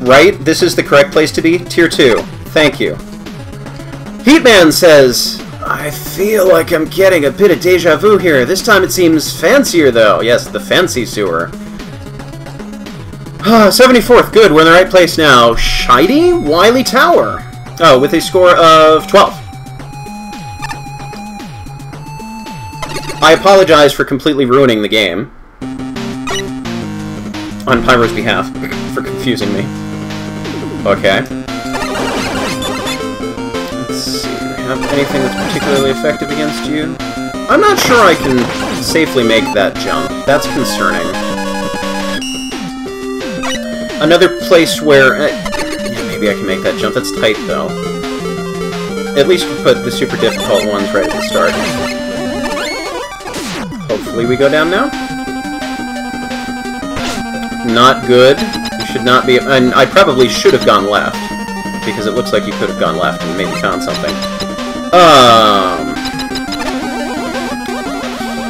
Right? This is the correct place to be? Tier 2. Thank you. Heatman says, I feel like I'm getting a bit of deja vu here. This time it seems fancier, though. Yes, the fancy sewer. 74th. Good, we're in the right place now. Shidy? Wily Tower. Oh, with a score of 12. I apologize for completely ruining the game. On Pyro's behalf, for confusing me. Okay. Let's see, do we have anything that's particularly effective against you? I'm not sure I can safely make that jump. That's concerning. Another place where... yeah, maybe I can make that jump. That's tight, though. At least we put the super difficult ones right at the start. Hopefully we go down now. Not good. You should not be... and I probably should have gone left. Because it looks like you could have gone left and maybe found something.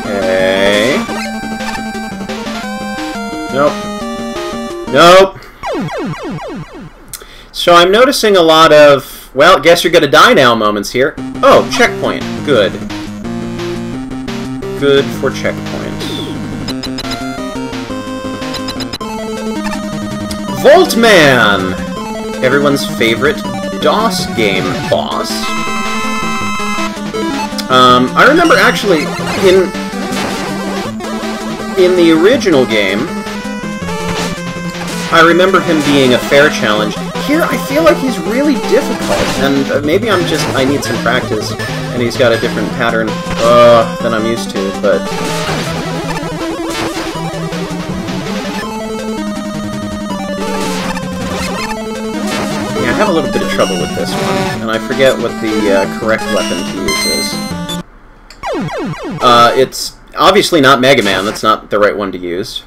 Okay... Nope. Nope! So I'm noticing a lot of... well, guess you're gonna die now moments here. Oh, checkpoint. Good. Good for checkpoints. Volt Man! Everyone's favorite DOS game boss. I remember actually in the original game, I remember him being a fair challenge. Here, I feel like he's really difficult, and maybe I need some practice, and he's got a different pattern than I'm used to, but... yeah, I have a little bit of trouble with this one, and I forget what the correct weapon to use is. It's obviously not Mega Man, that's not the right one to use.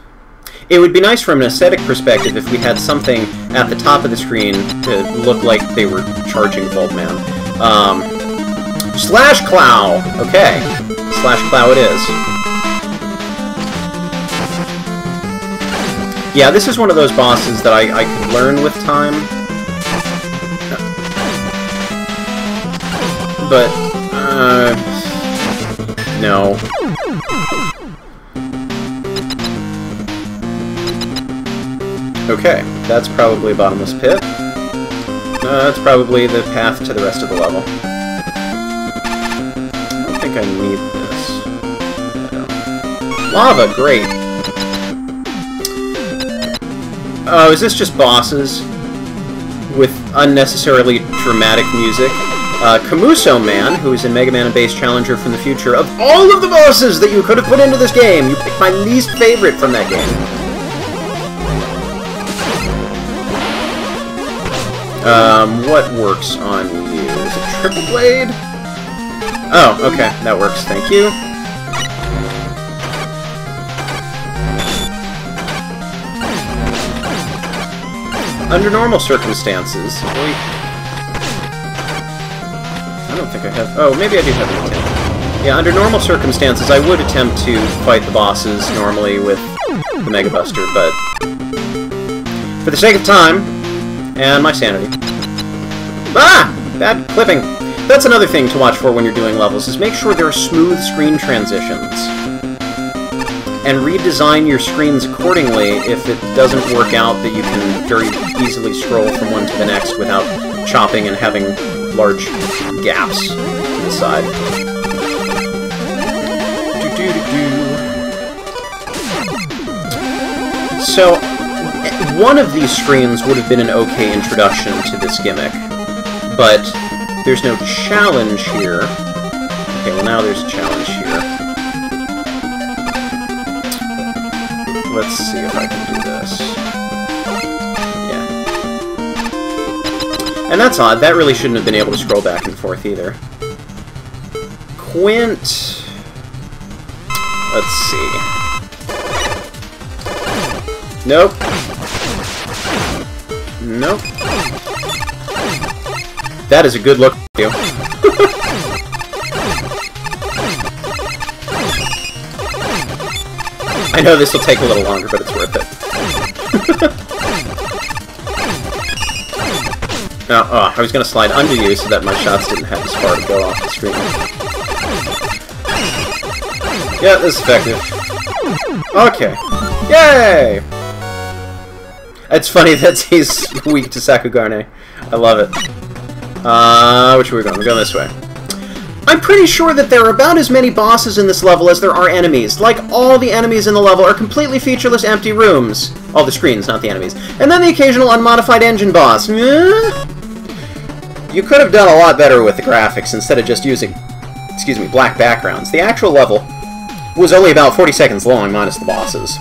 It would be nice from an aesthetic perspective if we had something at the top of the screen to look like they were charging Volt Man. Slash Clow! Okay. Slash Clow it is. Yeah, this is one of those bosses that I could learn with time. But, no. Okay, that's probably a bottomless pit. That's probably the path to the rest of the level. I don't think I need this. No. Lava, great! Oh, is this just bosses? With unnecessarily dramatic music? Kamuso Man, who is in Mega Man and Base Challenger from the future. Of all of the bosses that you could have put into this game, you picked my least favorite from that game. What works on you? Is it Triple Blade? Oh, okay, that works, thank you. Under normal circumstances... wait. I don't think I have... oh, maybe I do have an attempt. Yeah, under normal circumstances, I would attempt to fight the bosses normally with the Mega Buster, but... for the sake of time, and my sanity. Ah! Bad clipping. That's another thing to watch for when you're doing levels, is make sure there are smooth screen transitions. And redesign your screens accordingly if it doesn't work out that you can very easily scroll from one to the next without chopping and having large gaps to the side. So, one of these screens would have been an okay introduction to this gimmick, but there's no challenge here. Okay, well now there's a challenge here. Let's see if I can do this. Yeah. And that's odd, that really shouldn't have been able to scroll back and forth either. Quint... let's see. Nope. Nope. That is a good look for you. I know this will take a little longer, but it's worth it. I was gonna slide under you so that my shots didn't have as far to go off the screen. Yeah, this is effective. Okay. Yay! It's funny that he's weak to Sakugane. I love it. Which way are we going? We're going this way. I'm pretty sure that there are about as many bosses in this level as there are enemies. Like, all the enemies in the level are completely featureless empty rooms. All the screens, not the enemies. And then the occasional unmodified engine boss. You could have done a lot better with the graphics instead of just using, excuse me, black backgrounds. The actual level was only about 40 seconds long, minus the bosses.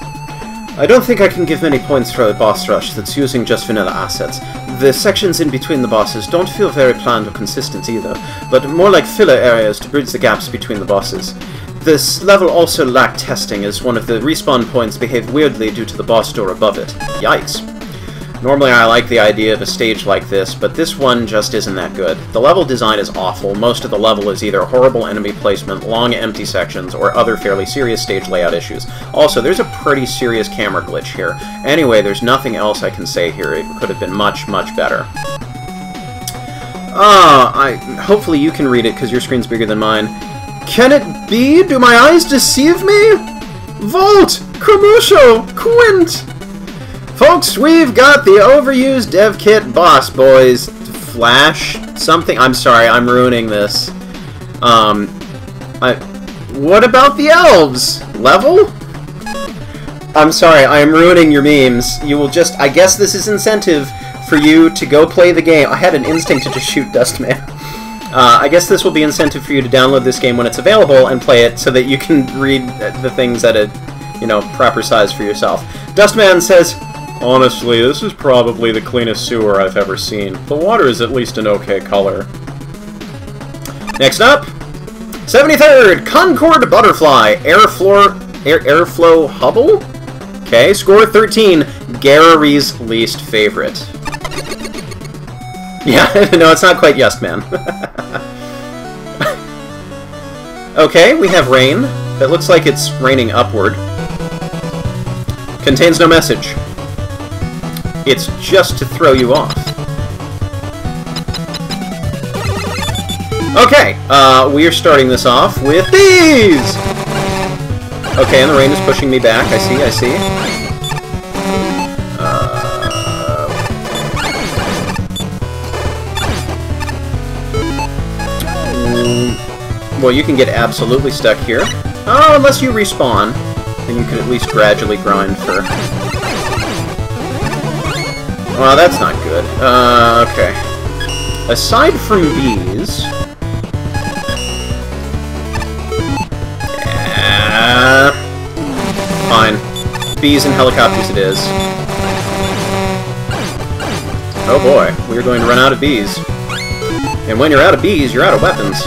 I don't think I can give many points for a boss rush that's using just vanilla assets. The sections in between the bosses don't feel very planned or consistent either, but more like filler areas to bridge the gaps between the bosses. This level also lacked testing, as one of the respawn points behaved weirdly due to the boss door above it. Yikes. Normally I like the idea of a stage like this, but this one just isn't that good. The level design is awful. Most of the level is either horrible enemy placement, long empty sections, or other fairly serious stage layout issues. Also, there's a pretty serious camera glitch here. Anyway, there's nothing else I can say here. It could have been much, much better. Hopefully you can read it, because your screen's bigger than mine. Can it be? Do my eyes deceive me? Volt! Cramusho! Quint! Folks, we've got the overused dev kit boss boys. Flash something? I'm sorry, I'm ruining this. What about the elves? Level? I'm sorry, I am ruining your memes. You will just... I guess this is incentive for you to go play the game. I had an instinct to just shoot Dustman. I guess this will be incentive for you to download this game when it's available and play it so that you can read the things at a, proper size for yourself. Dustman says... Honestly, this is probably the cleanest sewer I've ever seen. The water is at least an okay color. Next up, 73rd, Concord Butterfly, Airflow Hubble? Okay, score 13, Gary's least favorite. Yeah, no, it's not quite Yes Man. Okay, we have rain. That looks like it's raining upward. Contains no message. It's just to throw you off. Okay, we are starting this off with bees! Okay, and the rain is pushing me back. I see. Well, you can get absolutely stuck here. Oh, unless you respawn. Then you can at least gradually grind for... Well, that's not good. Okay. Aside from bees... Fine. Bees and helicopters it is. Oh boy, we're going to run out of bees. And when you're out of bees, you're out of weapons.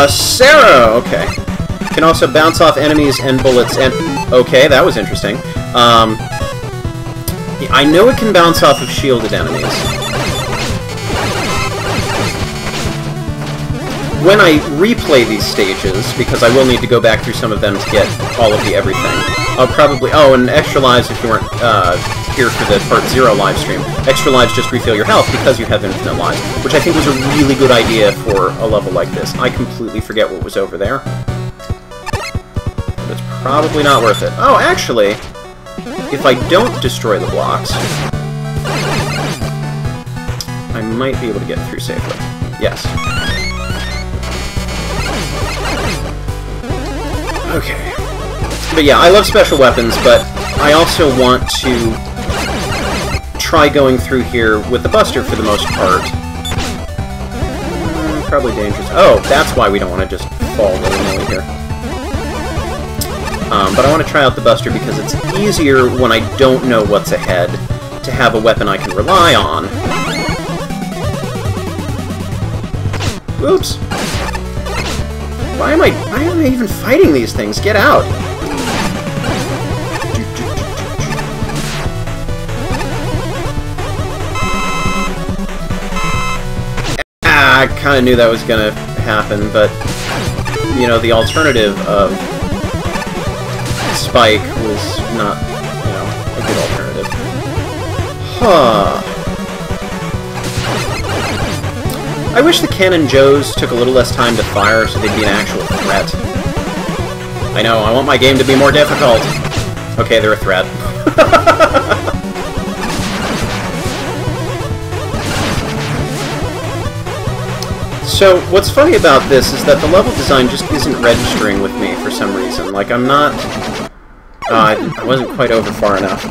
Sarah! Okay. Can also bounce off enemies and bullets and... Okay, that was interesting. I know it can bounce off of shielded enemies. When I replay these stages, because I will need to go back through some of them to get all of the everything, I'll probably... Oh, and extra lives if you weren't here for the Part 0 live stream. Extra lives just refill your health because you have infinite lives, which I think was a really good idea for a level like this. I completely forget what was over there. But it's probably not worth it. Oh, actually... If I don't destroy the blocks, I might be able to get through safely. Yes. Okay. But yeah, I love special weapons, but I also want to try going through here with the Buster for the most part. Probably dangerous. Oh, that's why we don't want to just fall willy-nilly here. But I want to try out the Buster because it's easier when I don't know what's ahead to have a weapon I can rely on. Oops. Why am I even fighting these things? Get out! I kind of knew that was gonna happen, but, the alternative of Spike was not, a good alternative. Huh. I wish the Cannon Joes took a little less time to fire so they'd be an actual threat. I know, I want my game to be more difficult. Okay, they're a threat. So, what's funny about this is that the level design just isn't registering with me for some reason. Like, I'm not... I wasn't quite over far enough.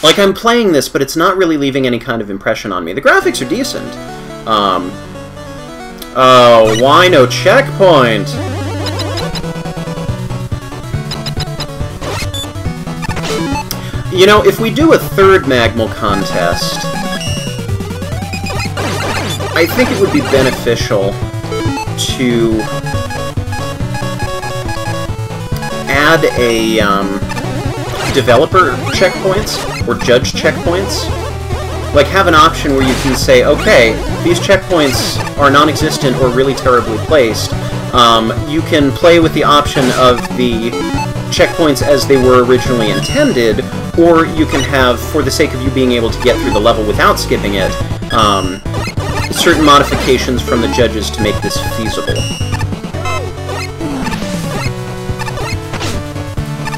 Like, I'm playing this, but it's not really leaving any kind of impression on me. The graphics are decent. Oh, why no checkpoint? You know, if we do a third Magmal contest, I think it would be beneficial to add a developer checkpoints or judge checkpoints. Like, have an option where you can say, okay, these checkpoints are non-existent or really terribly placed. You can play with the option of the checkpoints as they were originally intended, or you can have, for the sake of you being able to get through the level without skipping it, certain modifications from the judges to make this feasible.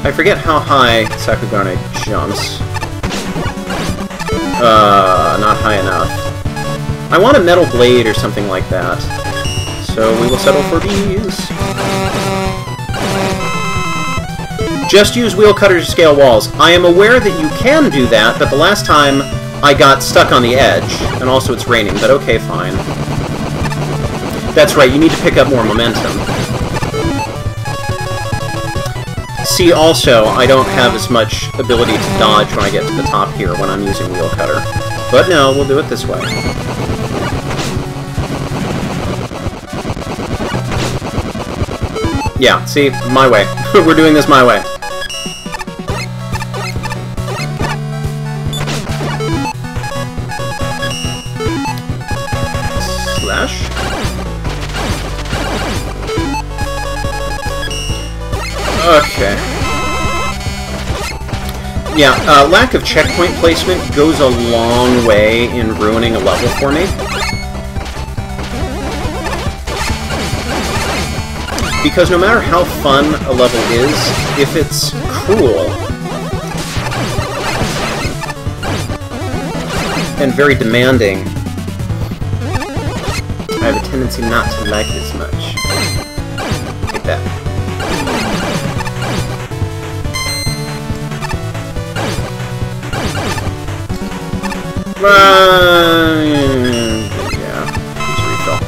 I forget how high Sakugane jumps. Not high enough. I want a metal blade or something like that. So we will settle for these. Just use wheel cutters to scale walls. I am aware that you can do that, but the last time I got stuck on the edge, and also it's raining, but okay, fine. That's right, you need to pick up more momentum. See, also, I don't have as much ability to dodge when I get to the top here when I'm using wheel cutter. But no, we'll do it this way. Yeah, see? My way. We're doing this my way. Slash. Okay. Yeah, lack of checkpoint placement goes a long way in ruining a level for me. Because no matter how fun a level is, if it's cruel and very demanding, I have a tendency not to like it as much. Like that. Yeah, it's a refill.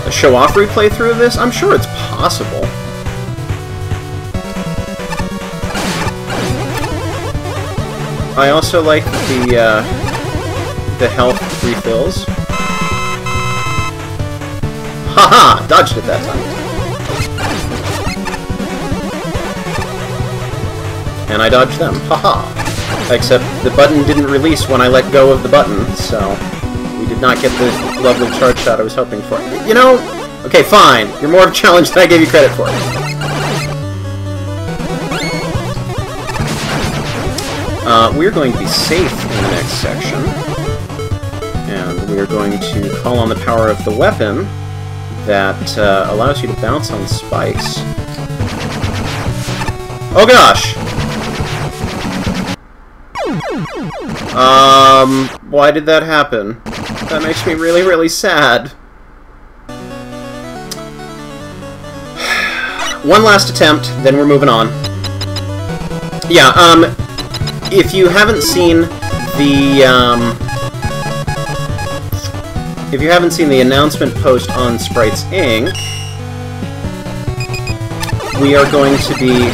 A show-off replay through of this? I'm sure it's possible. I also like the health refills. Haha! Dodged it that time. And I dodged them. Haha! Except the button didn't release when I let go of the button, so we did not get the lovely charge shot I was hoping for. You know, okay, fine. You're more of a challenge than I gave you credit for. We're going to be safe in the next section. And we are going to call on the power of the weapon that allows you to bounce on spikes. Oh gosh! Why did that happen? That makes me really, really sad. One last attempt, then we're moving on. Yeah, if you haven't seen the announcement post on Sprites Inc., we are going to be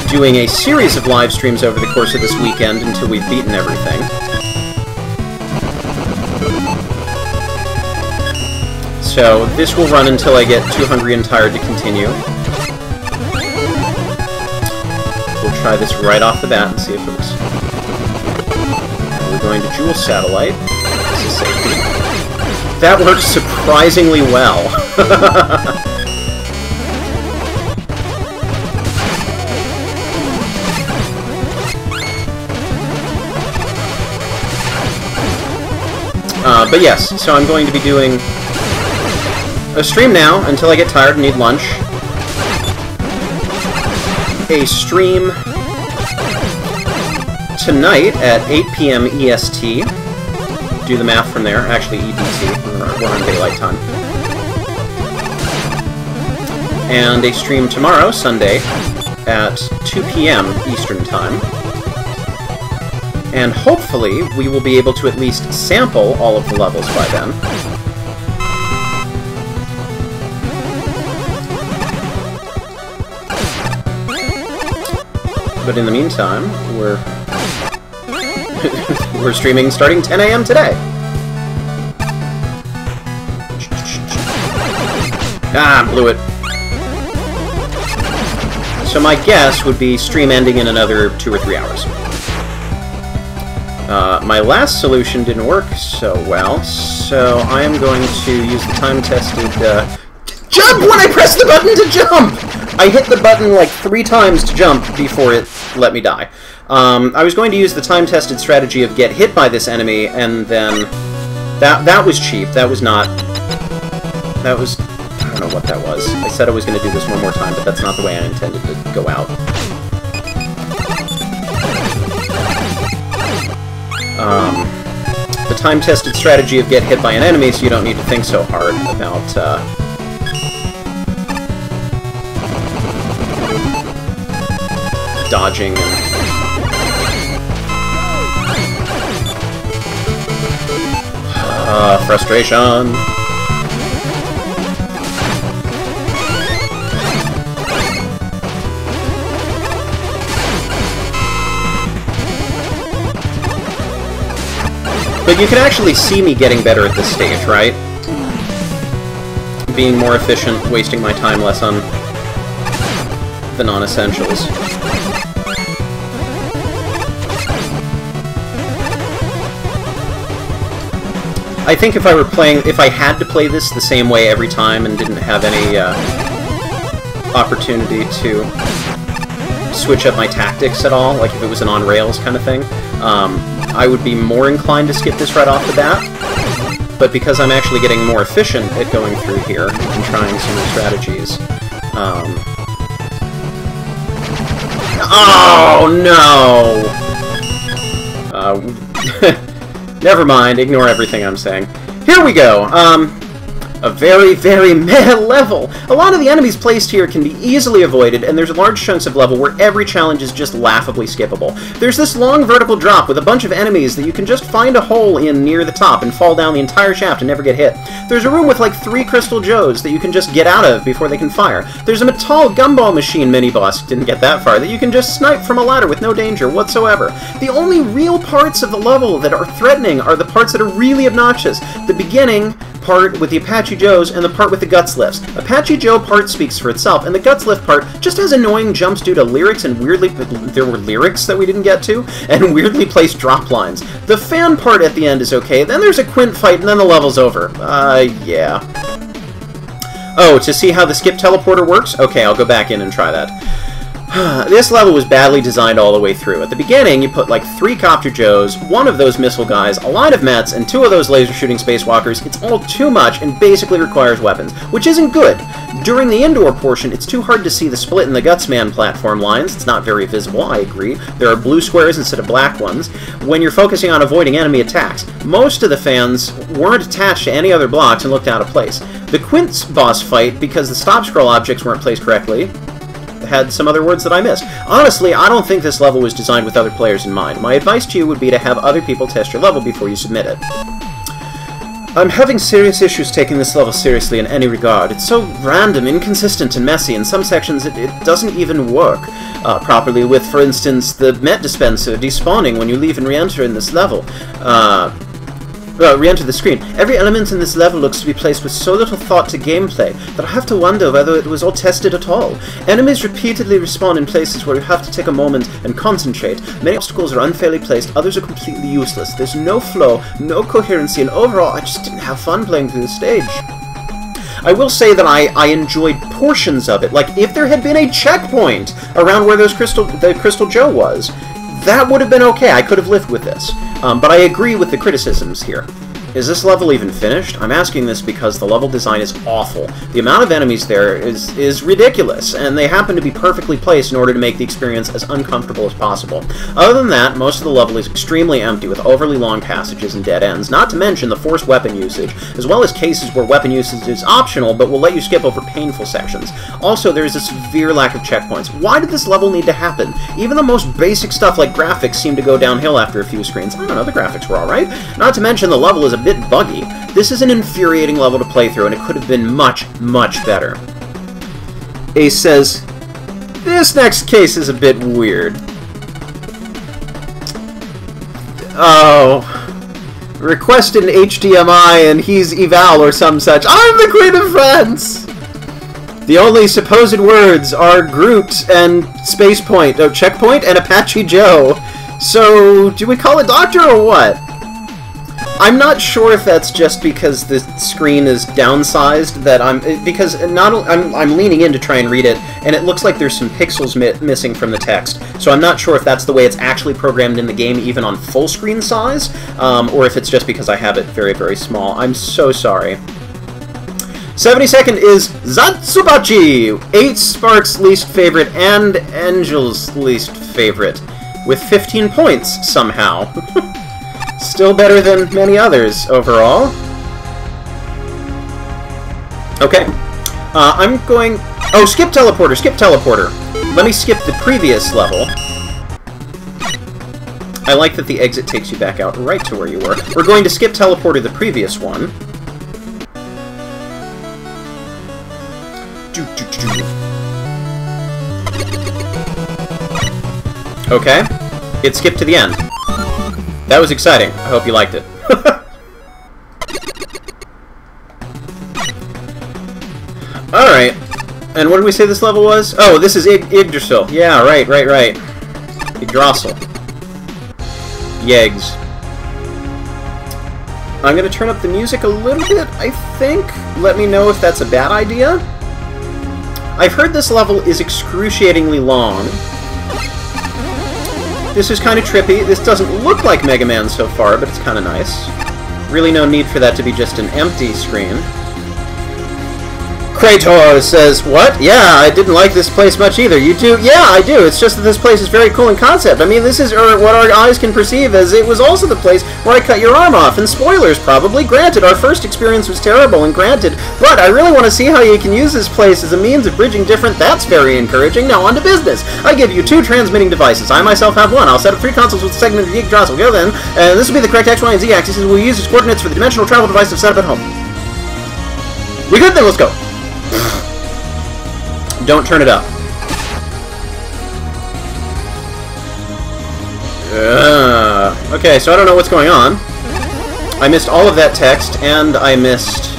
doing a series of live streams over the course of this weekend until we've beaten everything. So this will run until I get too hungry and tired to continue. We'll try this right off the bat and see if it works. We're going to Jewel Satellite. This is safety. That works surprisingly well. But yes, so I'm going to be doing a stream now until I get tired and need lunch. A stream tonight at 8 p.m. EST. Do the math from there. Actually, EDT. We're on daylight time. And a stream tomorrow, Sunday, at 2 p.m. Eastern Time. And hopefully, we will be able to at least sample all of the levels by then. But in the meantime, we're streaming starting 10 a.m. today. Ah, blew it. So my guess would be stream ending in another 2 or 3 hours. My last solution didn't work so well, so I am going to use the time-tested, jump when I press the button to jump! I hit the button like 3 times to jump before it let me die. I was going to use the time-tested strategy of get hit by this enemy, and then... That was cheap. That was not... That was... I don't know what that was. I said I was going to do this one more time, but that's not the way I intended to go out. The time-tested strategy of get hit by an enemy, so you don't need to think so hard about, dodging and... frustration! But you can actually see me getting better at this stage, right? Being more efficient, wasting my time less on the non-essentials. I think if I had to play this the same way every time and didn't have any opportunity to switch up my tactics at all, like if it was an on-rails kind of thing, I would be more inclined to skip this right off the bat. But because I'm actually getting more efficient at going through here and trying some new strategies... Oh, no! Never mind, ignore everything I'm saying. Here we go! A very, very meh level! A lot of the enemies placed here can be easily avoided, and there's large chunks of level where every challenge is just laughably skippable. There's this long vertical drop with a bunch of enemies that you can just find a hole in near the top and fall down the entire shaft and never get hit. There's a room with like 3 Crystal Joes that you can just get out of before they can fire. There's a Metal Gumball Machine mini-boss, didn't get that far, that you can just snipe from a ladder with no danger whatsoever. The only real parts of the level that are threatening are the parts that are really obnoxious. The beginning part with the Apache Joes and the part with the Guts Lifts. Apache Joe part speaks for itself, and the Guts Lift part just has annoying jumps due to lyrics and weirdly... there were lyrics that we didn't get to, and weirdly placed drop lines. The fan part at the end is okay, then there's a Quint fight, and then the level's over. Yeah. Oh, to see how the skip teleporter works? Okay, I'll go back in and try that. This level was badly designed all the way through. At the beginning, you put like 3 Copter Joes, 1 of those missile guys, a line of Mets, and 2 of those laser-shooting spacewalkers. It's all too much and basically requires weapons, which isn't good. During the indoor portion, it's too hard to see the split in the Guts Man platform lines. It's not very visible, I agree. There are blue squares instead of black ones. When you're focusing on avoiding enemy attacks, most of the fans weren't attached to any other blocks and looked out of place. The Quint's boss fight, because the stop-scroll objects weren't placed correctly, had some other words that I missed. Honestly, I don't think this level was designed with other players in mind. My advice to you would be to have other people test your level before you submit it. I'm having serious issues taking this level seriously in any regard. It's so random, inconsistent, and messy. In some sections, it doesn't even work properly with, for instance, the Met Dispenser despawning when you leave and re-enter in this level. Re-enter the screen. Every element in this level looks to be placed with so little thought to gameplay that I have to wonder whether it was all tested at all. Enemies repeatedly respawn in places where you have to take a moment and concentrate. Many obstacles are unfairly placed, others are completely useless. There's no flow, no coherency, and overall I just didn't have fun playing through the stage. I will say that I enjoyed portions of it. Like, if there had been a checkpoint around where the Crystal Joe was, that would have been okay. I could have lived with this. But I agree with the criticisms here. Is this level even finished? I'm asking this because the level design is awful. The amount of enemies there is ridiculous, and they happen to be perfectly placed in order to make the experience as uncomfortable as possible. Other than that, most of the level is extremely empty, with overly long passages and dead ends, not to mention the forced weapon usage, as well as cases where weapon usage is optional, but will let you skip over painful sections. Also, there is a severe lack of checkpoints. Why did this level need to happen? Even the most basic stuff like graphics seem to go downhill after a few screens. I don't know, the graphics were alright. Not to mention the level is a bit buggy. This is an infuriating level to play through, and it could have been much, much better. Ace says, this next case is a bit weird. Oh. Request an HDMI and he's eval or some such. I'm the Queen of France! The only supposed words are Groot and Space Point, oh, Checkpoint, and Apache Joe. So, do we call it Doctor or what? I'm not sure if that's just because the screen is downsized that I'm leaning in to try and read it, and it looks like there's some pixels missing from the text. So I'm not sure if that's the way it's actually programmed in the game, even on full screen size, or if it's just because I have it very, very small. I'm so sorry. 72nd is Zatsupachi, 8 Sparks' least favorite and Angel's least favorite, with 15 points somehow. Still better than many others, overall. Okay. I'm going... Oh, skip teleporter, skip teleporter. Let me skip the previous level. I like that the exit takes you back out right to where you were. We're going to skip teleporter the previous one. Okay. It skipped to the end. That was exciting. I hope you liked it. Alright. And what did we say this level was? Oh, this is Yggdrasil. Yeah, right. Yggdrasil. Yeggs. I'm going to turn up the music a little bit, I think. Let me know if that's a bad idea. I've heard this level is excruciatingly long. This is kind of trippy. This doesn't look like Mega Man so far, but it's kind of nice. Really no need for that to be just an empty screen. Kratos says, what? Yeah, I didn't like this place much either. You do? Yeah, I do. It's just that this place is very cool in concept. I mean, this is what our eyes can perceive as it was also the place where I cut your arm off. And spoilers, probably. Granted, our first experience was terrible, and granted, but I really want to see how you can use this place as a means of bridging different... That's very encouraging. Now, on to business. I give you 2 transmitting devices. I myself have 1. I'll set up 3 consoles with a segment of Yggdrasil. Go then, and this will be the correct X, Y, and Z axes. We'll use as coordinates for the dimensional travel device to set up at home. We good then? Let's go. Don't turn it up. Okay, so I don't know what's going on. I missed all of that text, and I missed...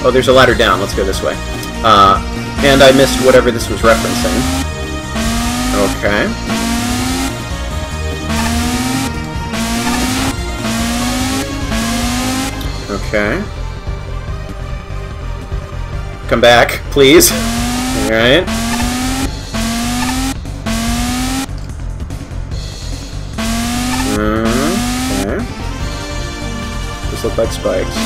Oh, there's a ladder down. Let's go this way. And I missed whatever this was referencing. Okay. Okay. Come back, please. Alright. Okay. These look like spikes.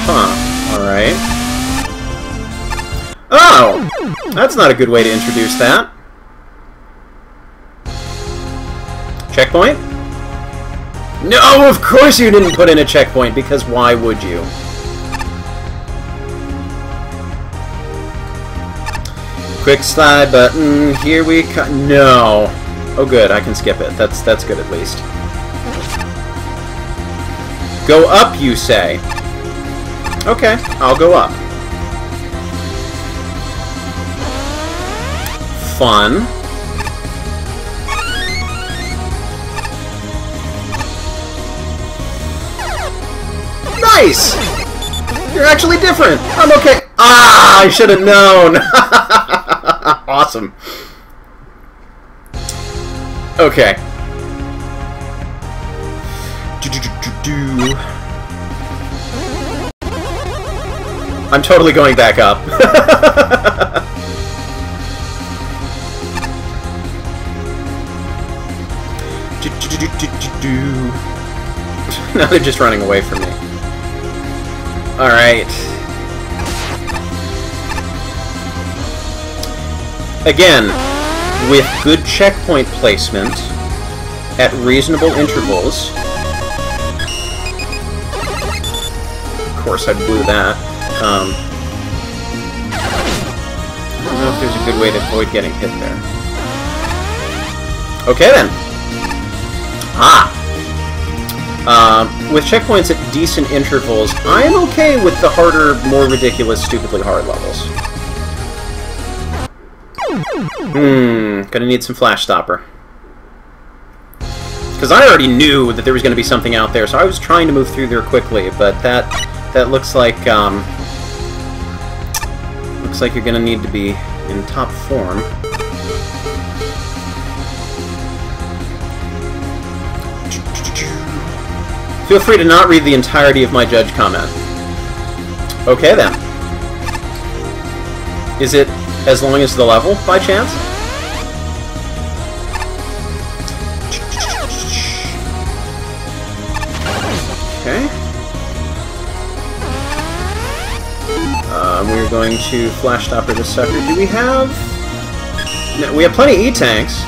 Huh. Alright. Oh! That's not a good way to introduce that. Checkpoint? No, of course you didn't put in a checkpoint, because why would you? Quick slide button, here we come. No. Oh good, I can skip it. That's good at least. Go up, you say? Okay, I'll go up. Fun. Nice! You're actually different! I'm okay! Ah! I should have known! Awesome. Okay. I'm totally going back up. Now they're just running away from me. Alright. Again, with good checkpoint placement at reasonable intervals. Of course, I blew that. I don't know if there's a good way to avoid getting hit there. Okay, then. With checkpoints at decent intervals, I'm okay with the harder, more ridiculous, stupidly hard levels. Gonna need some flash stopper. Because I already knew that there was going to be something out there, so I was trying to move through there quickly, but that looks like, looks like you're gonna need to be in top form. Feel free to not read the entirety of my judge comment. Okay, then. Is it as long as the level, by chance? Okay. We're going to flash stopper this sucker. Do we have... No, we have plenty of E-tanks.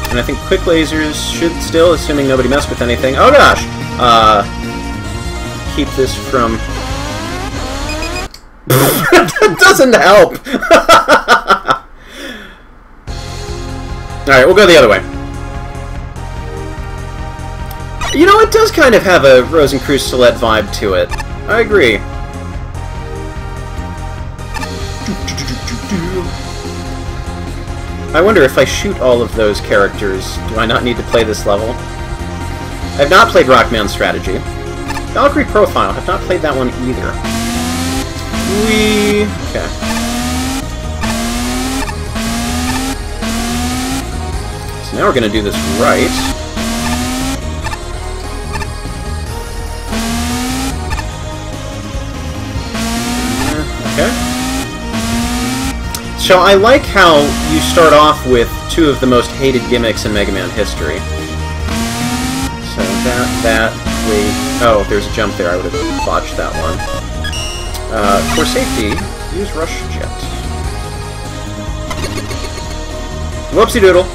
And I think quick lasers should still, assuming nobody messed with anything... Oh gosh! Keep this from... That doesn't help! Alright, we'll go the other way. You know, it does kind of have a Rosencrantz-Solet vibe to it. I agree. I wonder if I shoot all of those characters, do I not need to play this level? I have not played Rockman's Strategy. Valkyrie Profile, have not played that one either. Okay. So now we're going to do this right. Okay. So I like how you start off with two of the most hated gimmicks in Mega Man history. So wait. Oh, there's a jump there. I would have botched that one. For safety, use Rush Jet. Whoopsie doodle.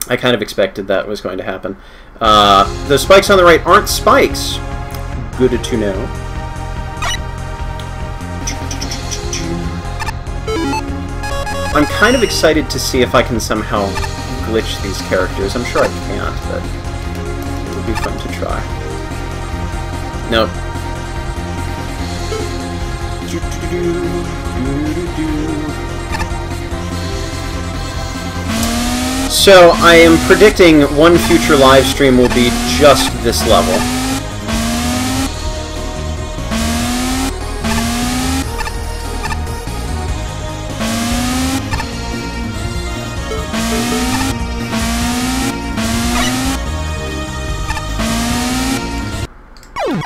I kind of expected that was going to happen. The spikes on the right aren't spikes. Good to know. I'm kind of excited to see if I can somehow glitch these characters. I'm sure I can't, but it would be fun to try. Nope. So, I am predicting one future live stream will be just this level.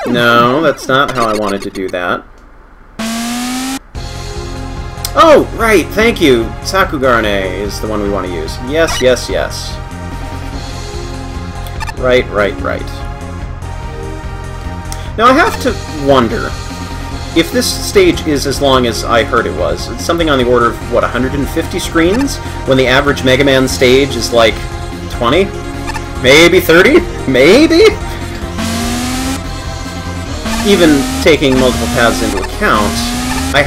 No, that's not how I wanted to do that. Oh, right, thank you! Sakugarne is the one we want to use. Yes, yes, yes. Right. Now I have to wonder if this stage is as long as I heard it was. It's something on the order of, what, 150 screens? When the average Mega Man stage is like 20? Maybe 30? Maybe? Even taking multiple paths into account, I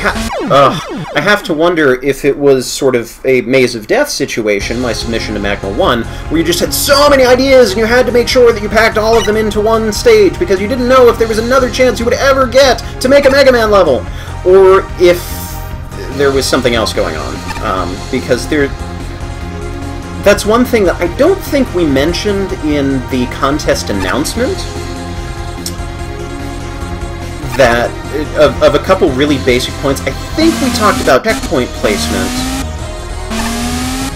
have to wonder if it was sort of a Maze of Death situation, my submission to Magma 1, where you just had so many ideas and you had to make sure that you packed all of them into one stage because you didn't know if there was another chance you would ever get to make a Mega Man level, or if there was something else going on. Because that's one thing that I don't think we mentioned in the contest announcement. That, of a couple really basic points, I think we talked about checkpoint placement,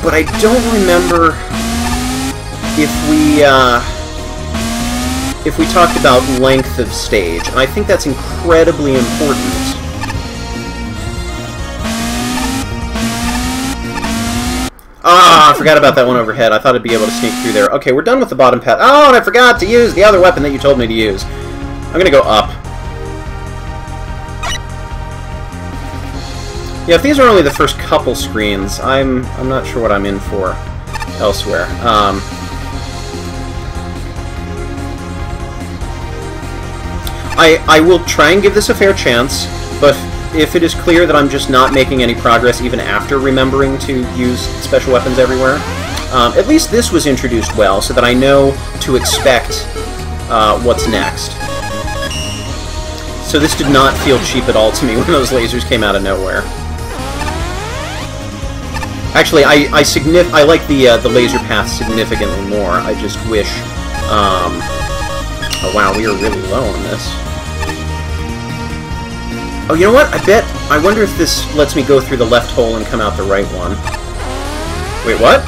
but I don't remember if we talked about length of stage, and I think that's incredibly important. Ah! Ah, I forgot about that one overhead. I thought I'd be able to sneak through there. Okay, we're done with the bottom path. Oh, and I forgot to use the other weapon that you told me to use. I'm gonna go up. Yeah, if these are only the first couple screens, I'm not sure what I'm in for elsewhere. I will try and give this a fair chance, but if it is clear that I'm just not making any progress even after remembering to use special weapons everywhere, at least this was introduced well, so that I know to expect what's next. So this did not feel cheap at all to me when those lasers came out of nowhere. Actually, I like the laser path significantly more. I just wish... oh wow, we are really low on this. Oh, you know what? I wonder if this lets me go through the left hole and come out the right one. Wait, what?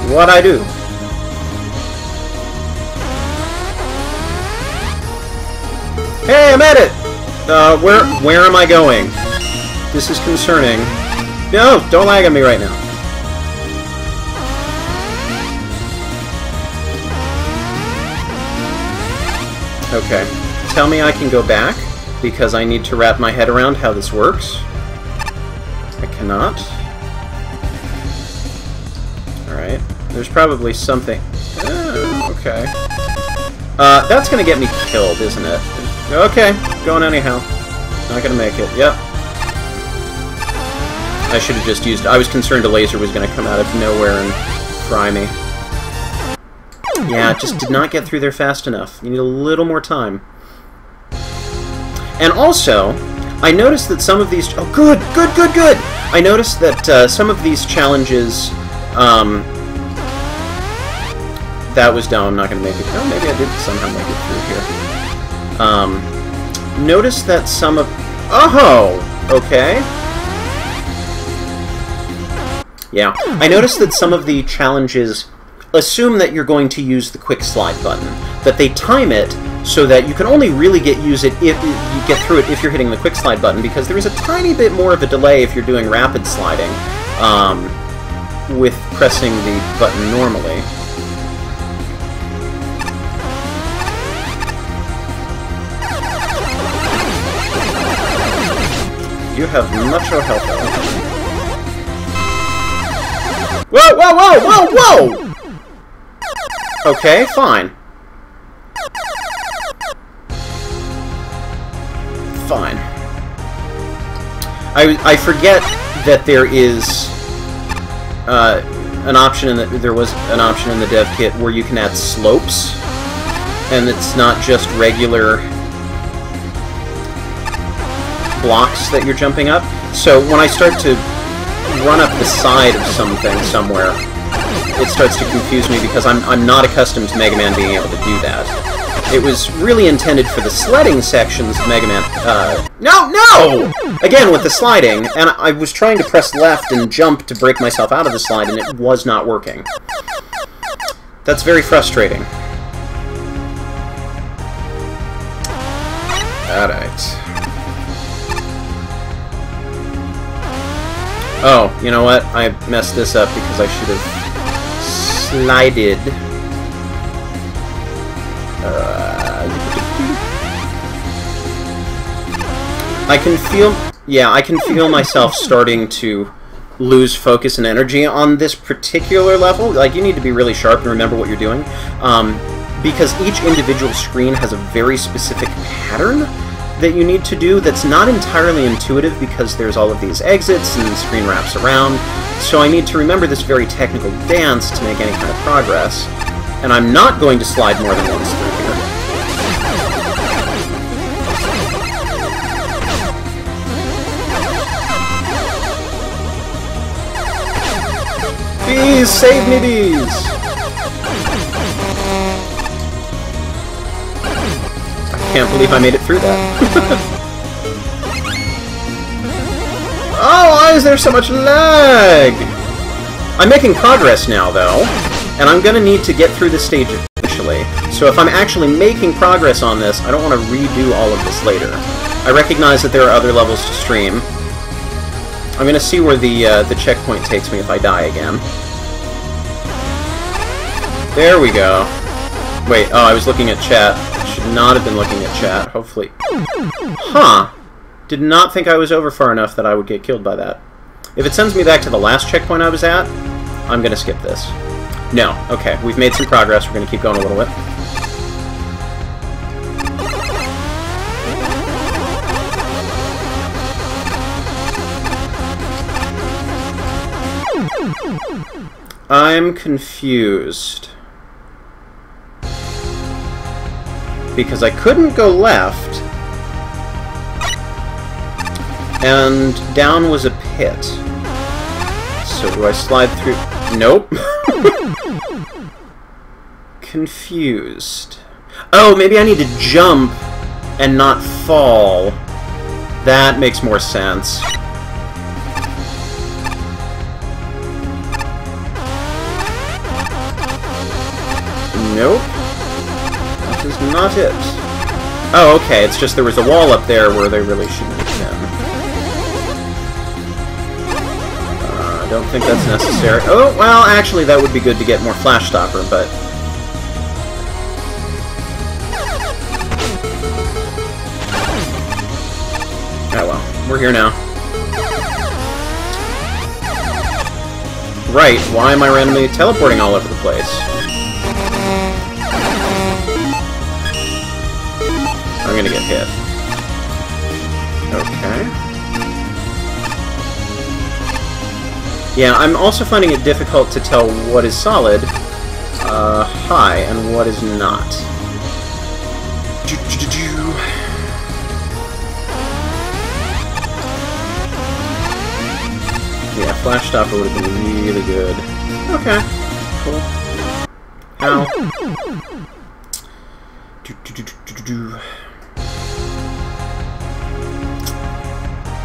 What'd I do? Hey, I'm at it! Where am I going? This is concerning. No, don't lag on me right now. Okay. Tell me I can go back, because I need to wrap my head around how this works. I cannot. Alright. There's probably something... Oh, okay. That's gonna get me killed, isn't it? Okay, going anyhow. Not gonna make it. Yep. I should have just used... I was concerned a laser was gonna come out of nowhere and fry me. Yeah, it just did not get through there fast enough. You need a little more time. And also, I noticed that some of these... Oh, good! Good, good, good! I noticed that some of these challenges... that was dumb. I'm not going to make it... Oh, maybe I did somehow make it through here. Notice that some of... Oh! Okay. Yeah. I noticed that some of the challenges assume that you're going to use the quick slide button. That they time it so that you can only really use it if you get through it if you're hitting the quick slide button, because there is a tiny bit more of a delay if you're doing rapid sliding with pressing the button normally. You have much more health. Whoa, whoa, whoa, whoa, whoa! Okay, fine. Fine. I forget that there is an option in there was an option in the dev kit where you can add slopes, and it's not just regular blocks that you're jumping up. So when I start to run up the side of something somewhere, it starts to confuse me because I'm not accustomed to Mega Man being able to do that. It was really intended for the sledding sections of Mega Man. No! Again, with the sliding, and I was trying to press left and jump to break myself out of the slide, and it was not working. That's very frustrating. Alright. Oh, you know what? I messed this up because I should have slided. I can feel myself starting to lose focus and energy on this particular level. Like, you need to be really sharp and remember what you're doing, because each individual screen has a very specific pattern that you need to do that's not entirely intuitive because there's all of these exits and the screen wraps around. So I need to remember this very technical dance to make any kind of progress. And I'm not going to slide more than once through here. Bees! Save me, bees! I can't believe I made it through that. Oh, why is there so much lag? I'm making progress now, though, and I'm going to need to get through this stage eventually. So if I'm actually making progress on this, I don't want to redo all of this later. I recognize that there are other levels to stream, I'm gonna see where the checkpoint takes me if I die again. There we go. Wait, oh, I was looking at chat. Should not have been looking at chat, hopefully. Huh. Did not think I was over far enough that I would get killed by that. If it sends me back to the last checkpoint I was at, I'm gonna skip this. No. Okay, we've made some progress. We're gonna keep going a little bit. I'm confused. Because I couldn't go left, and down was a pit. So do I slide through? Nope. Confused. Oh, maybe I need to jump and not fall. That makes more sense. Nope. That is not it. Oh, okay, it's just there was a wall up there where they really shouldn't have been. I don't think that's necessary. Oh, well, actually, that would be good to get more Flash Stopper, but... oh well, we're here now. Right, why am I randomly teleporting all over the place? I'm gonna get hit. Okay. Yeah, I'm also finding it difficult to tell what is solid, high, and what is not. Yeah, Flash Stopper would have been really good. Okay, cool. Ow.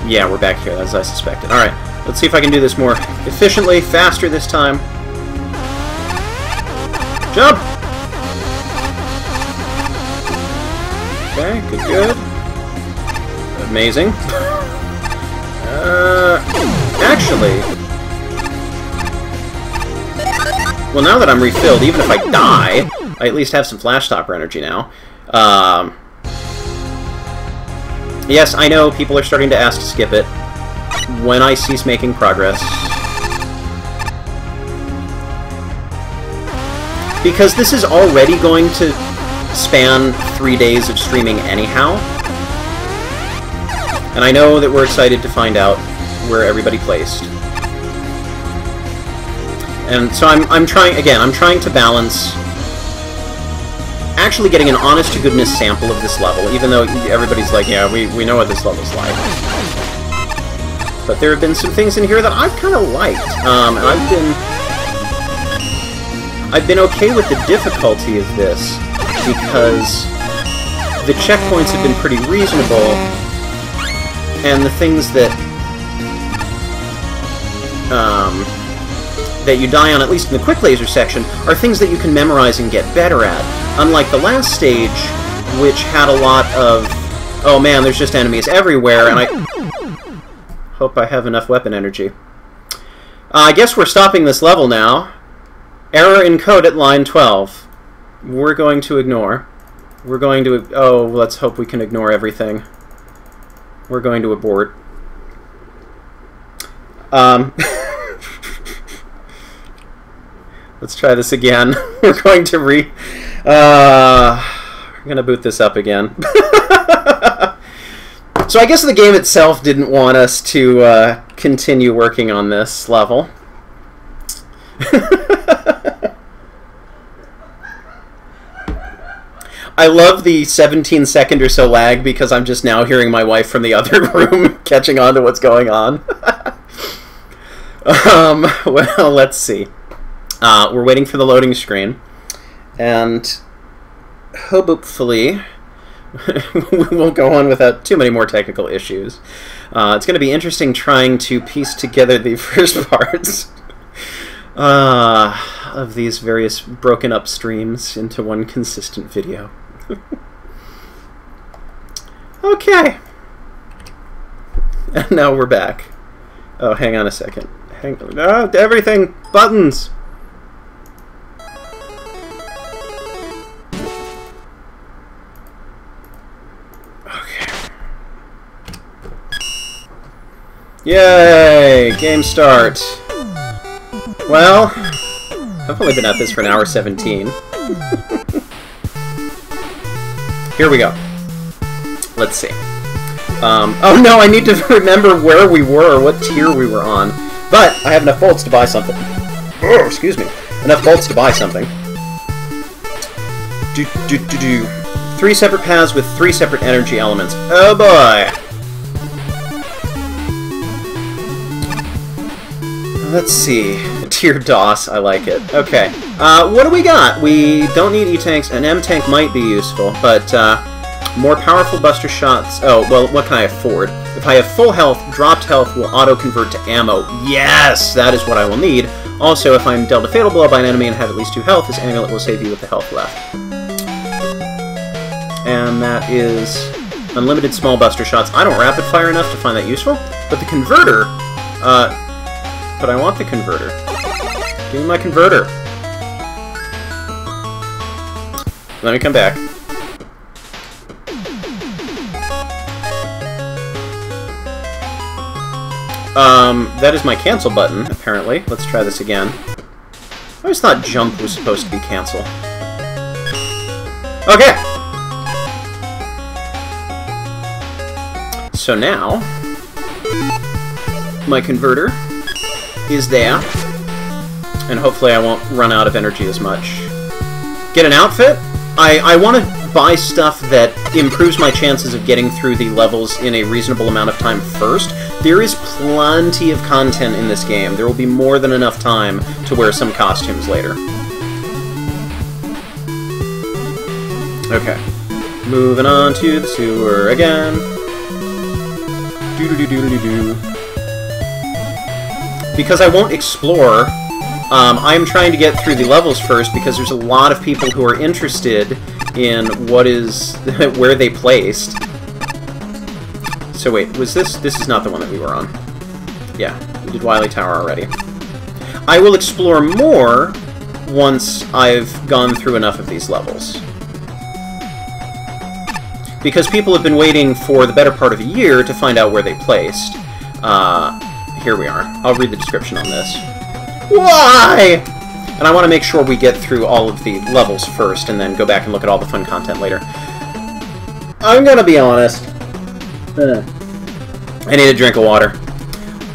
Yeah, we're back here, as I suspected. Alright, let's see if I can do this more efficiently, faster this time. Jump! Okay, good, good. Amazing. Actually... well, now that I'm refilled, even if I die, I at least have some Flash Stopper energy now. Yes, I know people are starting to ask to skip it when I cease making progress. Because this is already going to span 3 days of streaming anyhow. And I know that we're excited to find out where everybody placed. And so I'm trying to balance actually getting an honest-to-goodness sample of this level, even though everybody's like, yeah, we know what this level's like. But there have been some things in here that I've kind of liked. And I've been okay with the difficulty of this, because the checkpoints have been pretty reasonable, and the things that that you die on, at least in the quick laser section, are things that you can memorize and get better at. Unlike the last stage, which had a lot of, oh man, there's just enemies everywhere, and I hope I have enough weapon energy. I guess we're stopping this level now. Error in code at line 12. We're going to ignore. We're going to, oh, let's hope we can ignore everything. We're going to abort. Let's try this again. We're going to we're going to boot this up again. So I guess the game itself didn't want us to continue working on this level. I love the 17-second or so lag because I'm just now hearing my wife from the other room catching on to what's going on. Well, let's see. We're waiting for the loading screen, and hopefully we won't go on without too many more technical issues. It's going to be interesting trying to piece together the first parts of these various broken up streams into one consistent video. Okay. And now we're back. Oh, hang on a second. Hang on. No, everything! Buttons! Okay. Yay! Game start. Well, I've only been at this for an hour 17. Here we go. Let's see. Oh no, I need to remember where we were, what tier we were on. But I have enough bolts to buy something. Oh, excuse me. Enough bolts to buy something. 3 separate paths with 3 separate energy elements. Oh boy! Let's see. Tier DOS, I like it. Okay. What do we got? We don't need E-tanks. An M-tank might be useful, but more powerful buster shots. Oh, well, what can I afford? If I have full health, dropped health will auto-convert to ammo. Yes! That is what I will need. Also, if I'm dealt a fatal blow by an enemy and have at least 2 health, this amulet will save you with the health left. And that is unlimited small buster shots. I don't rapid fire enough to find that useful, but the converter, but I want the converter. Give me my converter. Let me come back. That is my cancel button, apparently. Let's try this again. I always thought jump was supposed to be cancel. Okay! So now, my converter is there, and hopefully I won't run out of energy as much. Get an outfit? I want to buy stuff that improves my chances of getting through the levels in a reasonable amount of time first. There is plenty of content in this game. There will be more than enough time to wear some costumes later. Okay. Moving on to the sewer again. Doo-doo-doo-doo-doo-doo. Because I won't explore, I'm trying to get through the levels first because there's a lot of people who are interested in what is where they placed. So wait, was this? This is not the one that we were on. Yeah, we did Wily Tower already. I will explore more once I've gone through enough of these levels. Because people have been waiting for the better part of a year to find out where they placed. Here we are. I'll read the description on this. Why? And I want to make sure we get through all of the levels first, and then go back and look at all the fun content later. I'm gonna be honest. I need a drink of water.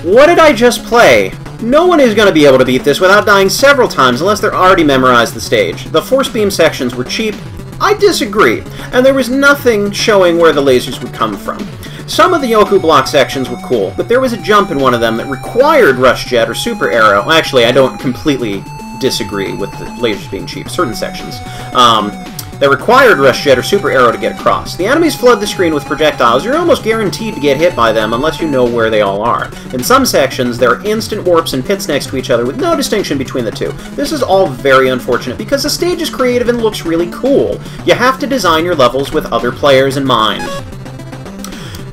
What did I just play? No one is going to be able to beat this without dying several times unless they're already memorized the stage. The force beam sections were cheap. I disagree, and there was nothing showing where the lasers would come from. Some of the Yoku block sections were cool, but there was a jump in one of them that required Rush Jet or Super Arrow. Actually, I don't completely disagree with the lasers being cheap. Certain sections. That required Rush Jet or Super Arrow to get across. The enemies flood the screen with projectiles. You're almost guaranteed to get hit by them unless you know where they all are. In some sections, there are instant warps and pits next to each other with no distinction between the two. This is all very unfortunate because the stage is creative and looks really cool. You have to design your levels with other players in mind.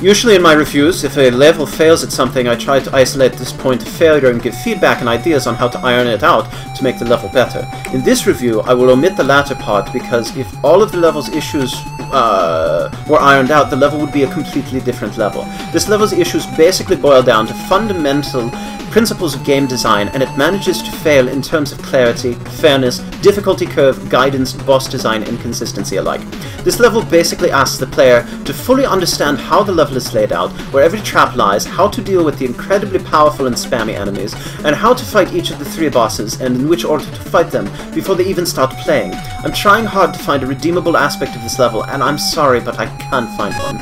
Usually in my reviews, if a level fails at something, I try to isolate this point of failure and give feedback and ideas on how to iron it out to make the level better. In this review, I will omit the latter part because if all of the level's issues were ironed out, the level would be a completely different level. This level's issues basically boil down to fundamental principles of game design, and it manages to fail in terms of clarity, fairness, difficulty curve, guidance, boss design, and consistency alike. This level basically asks the player to fully understand how the level is laid out, where every trap lies, how to deal with the incredibly powerful and spammy enemies, and how to fight each of the 3 bosses, and in which order to fight them before they even start playing. I'm trying hard to find a redeemable aspect of this level, and I'm sorry, but I can't find one.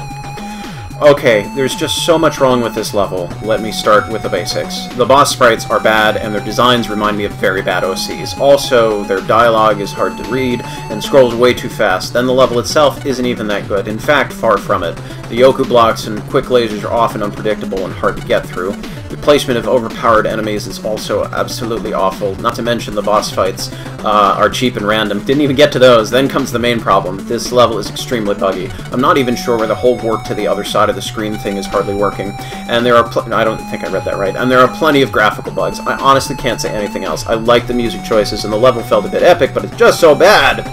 Okay, there's just so much wrong with this level. Let me start with the basics. The boss sprites are bad, and their designs remind me of very bad OCs. Also, their dialogue is hard to read, and scrolls way too fast. Then the level itself isn't even that good. In fact, far from it. The Yoku blocks and quick lasers are often unpredictable and hard to get through. The placement of overpowered enemies is also absolutely awful. Not to mention the boss fights are cheap and random. Didn't even get to those. Then comes the main problem. This level is extremely buggy. I'm not even sure where the whole warp to the other side of the screen thing is hardly working. And there are I don't think I read that right. And there are plenty of graphical bugs. I honestly can't say anything else. I like the music choices, and the level felt a bit epic, but it's just so bad.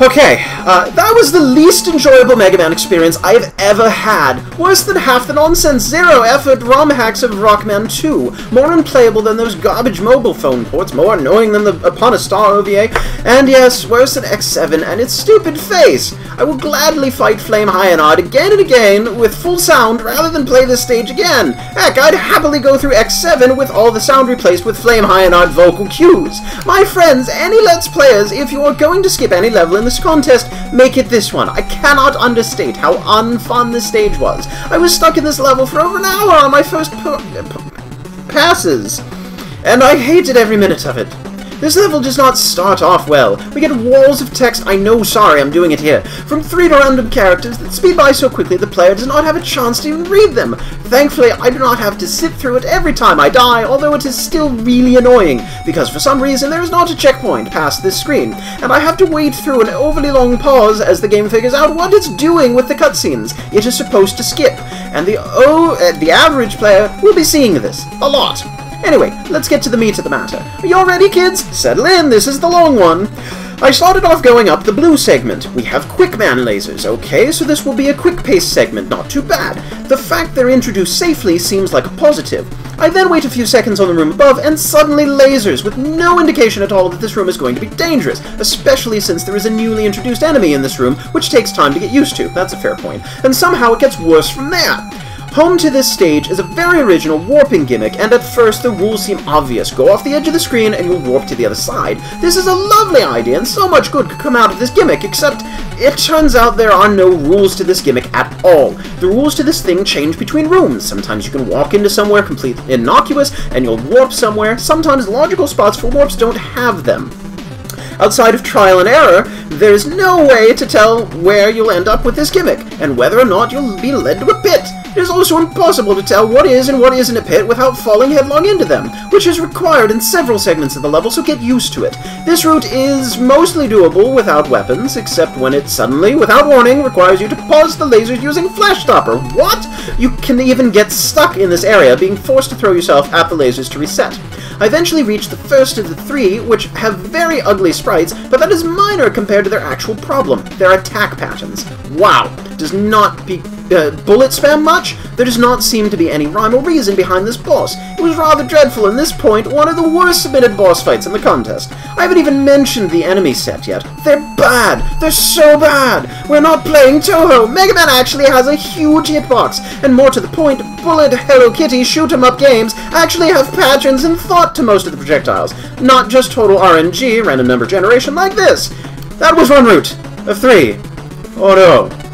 Okay, that was the least enjoyable Mega Man experience I've ever had. Worse than half the nonsense, zero-effort ROM hacks of Rockman 2. More unplayable than those garbage mobile phone ports, more annoying than the Upon a Star OVA, and yes, worse than X7 and its stupid face. I will gladly fight Flame Hyanod again and again with full sound rather than play this stage again. Heck, I'd happily go through X7 with all the sound replaced with Flame Hyanod vocal cues. My friends, any Let's Players, if you are going to skip any level in this contest, make it this one. I cannot understate how unfun this stage was. I was stuck in this level for over an hour on my first passes, and I hated every minute of it. This level does not start off well. We get walls of text, I know, sorry, I'm doing it here, from 3 random characters that speed by so quickly the player does not have a chance to even read them. Thankfully, I do not have to sit through it every time I die, although it is still really annoying, because for some reason there is not a checkpoint past this screen, and I have to wait through an overly long pause as the game figures out what it's doing with the cutscenes it is supposed to skip, and the average player will be seeing this a lot. Anyway, let's get to the meat of the matter. Are you all ready, kids? Settle in, this is the long one. I started off going up the blue segment. We have Quick Man lasers. Okay, so this will be a quick-paced segment, not too bad. The fact they're introduced safely seems like a positive. I then wait a few seconds on the room above, and suddenly lasers, with no indication at all that this room is going to be dangerous, especially since there is a newly introduced enemy in this room, which takes time to get used to. That's a fair point. And somehow it gets worse from there. Home to this stage is a very original warping gimmick, and at first the rules seem obvious. Go off the edge of the screen and you'll warp to the other side. This is a lovely idea, and so much good could come out of this gimmick, except it turns out there are no rules to this gimmick at all. The rules to this thing change between rooms. Sometimes you can walk into somewhere completely innocuous, and you'll warp somewhere. Sometimes logical spots for warps don't have them. Outside of trial and error, there's no way to tell where you'll end up with this gimmick, and whether or not you'll be led to a pit. It is also impossible to tell what is and what isn't a pit without falling headlong into them, which is required in several segments of the level, so get used to it. This route is mostly doable without weapons, except when it suddenly, without warning, requires you to pause the lasers using Flash Stopper. What? You can even get stuck in this area, being forced to throw yourself at the lasers to reset. I eventually reached the first of the 3, which have very ugly sprites, but that is minor compared to their actual problem, their attack patterns. Wow! Does not be bullet spam much? There does not seem to be any rhyme or reason behind this boss. It was rather dreadful, and this point, one of the worst submitted boss fights in the contest. I haven't even mentioned the enemy set yet. They're bad! They're so bad! We're not playing Toho! Mega Man actually has a huge hitbox, and more to the point, bullet Hello Kitty shoot-em-up games actually have patterns and thought to most of the projectiles, not just total RNG, random number generation, like this. That was one route of 3. Oh no.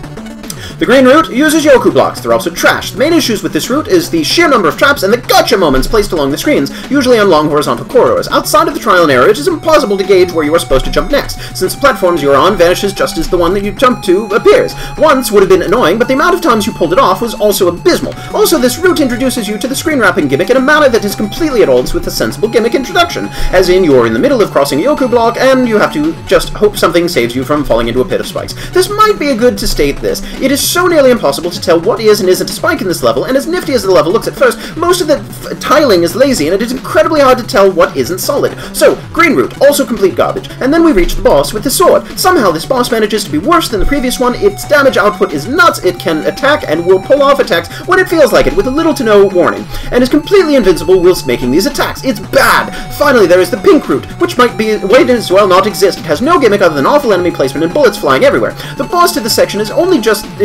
The green route uses Yoku blocks. They're also trash. The main issues with this route is the sheer number of traps and the gotcha moments placed along the screens, usually on long horizontal corridors. Outside of the trial and error, it is impossible to gauge where you are supposed to jump next, since the platforms you are on vanishes just as the one that you jump to appears. Once would have been annoying, but the amount of times you pulled it off was also abysmal. Also, this route introduces you to the screen wrapping gimmick in a manner that is completely at odds with the sensible gimmick introduction, as in you're in the middle of crossing a Yoku block, and you have to just hope something saves you from falling into a pit of spikes. This might be a good to state this. It is so nearly impossible to tell what is and isn't a spike in this level, and as nifty as the level looks at first, most of the tiling is lazy, and it is incredibly hard to tell what isn't solid. So, green route, also complete garbage, and then we reach the boss with the sword. Somehow this boss manages to be worse than the previous one. Its damage output is nuts. It can attack and will pull off attacks when it feels like it, with little to no warning, and is completely invincible whilst making these attacks. It's bad! Finally, there is the pink route, which might as well not exist. It has no gimmick other than awful enemy placement and bullets flying everywhere. The boss to this section is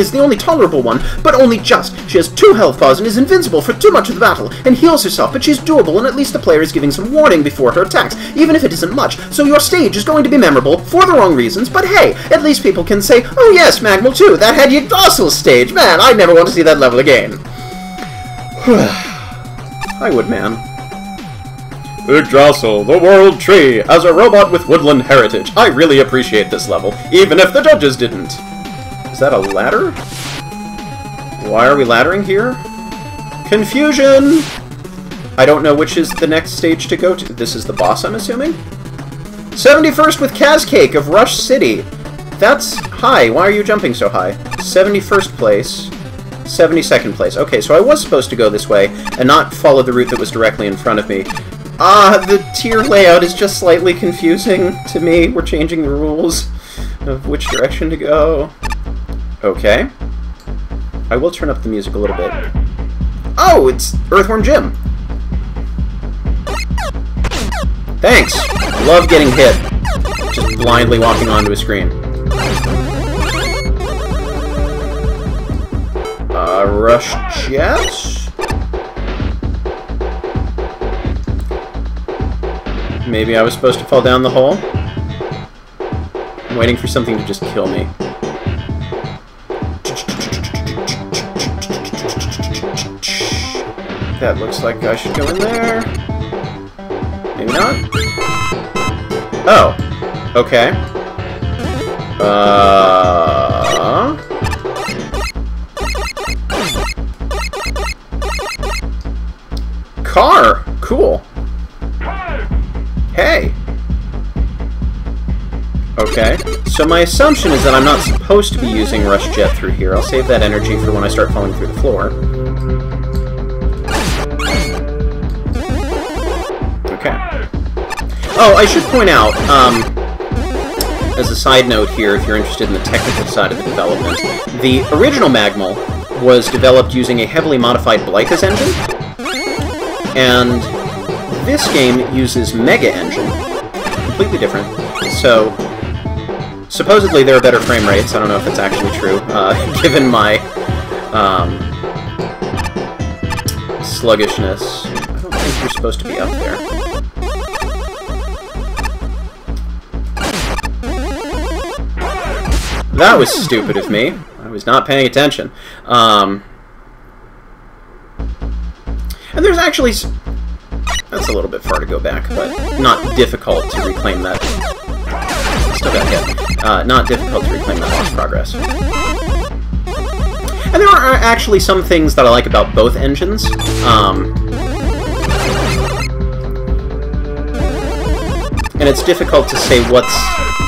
the only tolerable one, but only just. She has 2 health bars and is invincible for too much of the battle, and heals herself, but she's doable, and at least the player is giving some warning before her attacks, even if it isn't much, so your stage is going to be memorable for the wrong reasons, but hey, at least people can say, oh yes, Magmal 2, that had Yggdrasil stage, man, I never want to see that level again. I would, man. Yggdrasil, the world tree, as a robot with woodland heritage. I really appreciate this level, even if the judges didn't. Is that a ladder? Why are we laddering here? Confusion! I don't know which is the next stage to go to. This is the boss, I'm assuming? 71st with qazcake of Rush City. That's high. Why are you jumping so high? 71st place. 72nd place. Okay, so I was supposed to go this way and not follow the route that was directly in front of me. The tier layout is just slightly confusing to me. We're changing the rules of which direction to go. Okay. I will turn up the music a little bit. Oh, it's Earthworm Jim. Thanks! Love getting hit. Just blindly walking onto a screen. Rush Jets? Maybe I was supposed to fall down the hole? I'm waiting for something to just kill me. That looks like I should go in there. Maybe not? Oh. Okay. Car! Cool. Hey! Okay. So my assumption is that I'm not supposed to be using Rush Jet through here. I'll save that energy for when I start falling through the floor. Okay. Oh, I should point out, as a side note here, if you're interested in the technical side of the development, the original Magmal was developed using a heavily modified Blyka's engine, and this game uses Mega Engine, completely different. So, supposedly there are better frame rates. I don't know if that's actually true, given my sluggishness. I don't think you're supposed to be up there. That was stupid of me. I was not paying attention. And there's actually... That's a little bit far to go back, but not difficult to reclaim that. Still got hit. Not difficult to reclaim that lost progress. And there are actually some things that I like about both engines. And it's difficult to say what's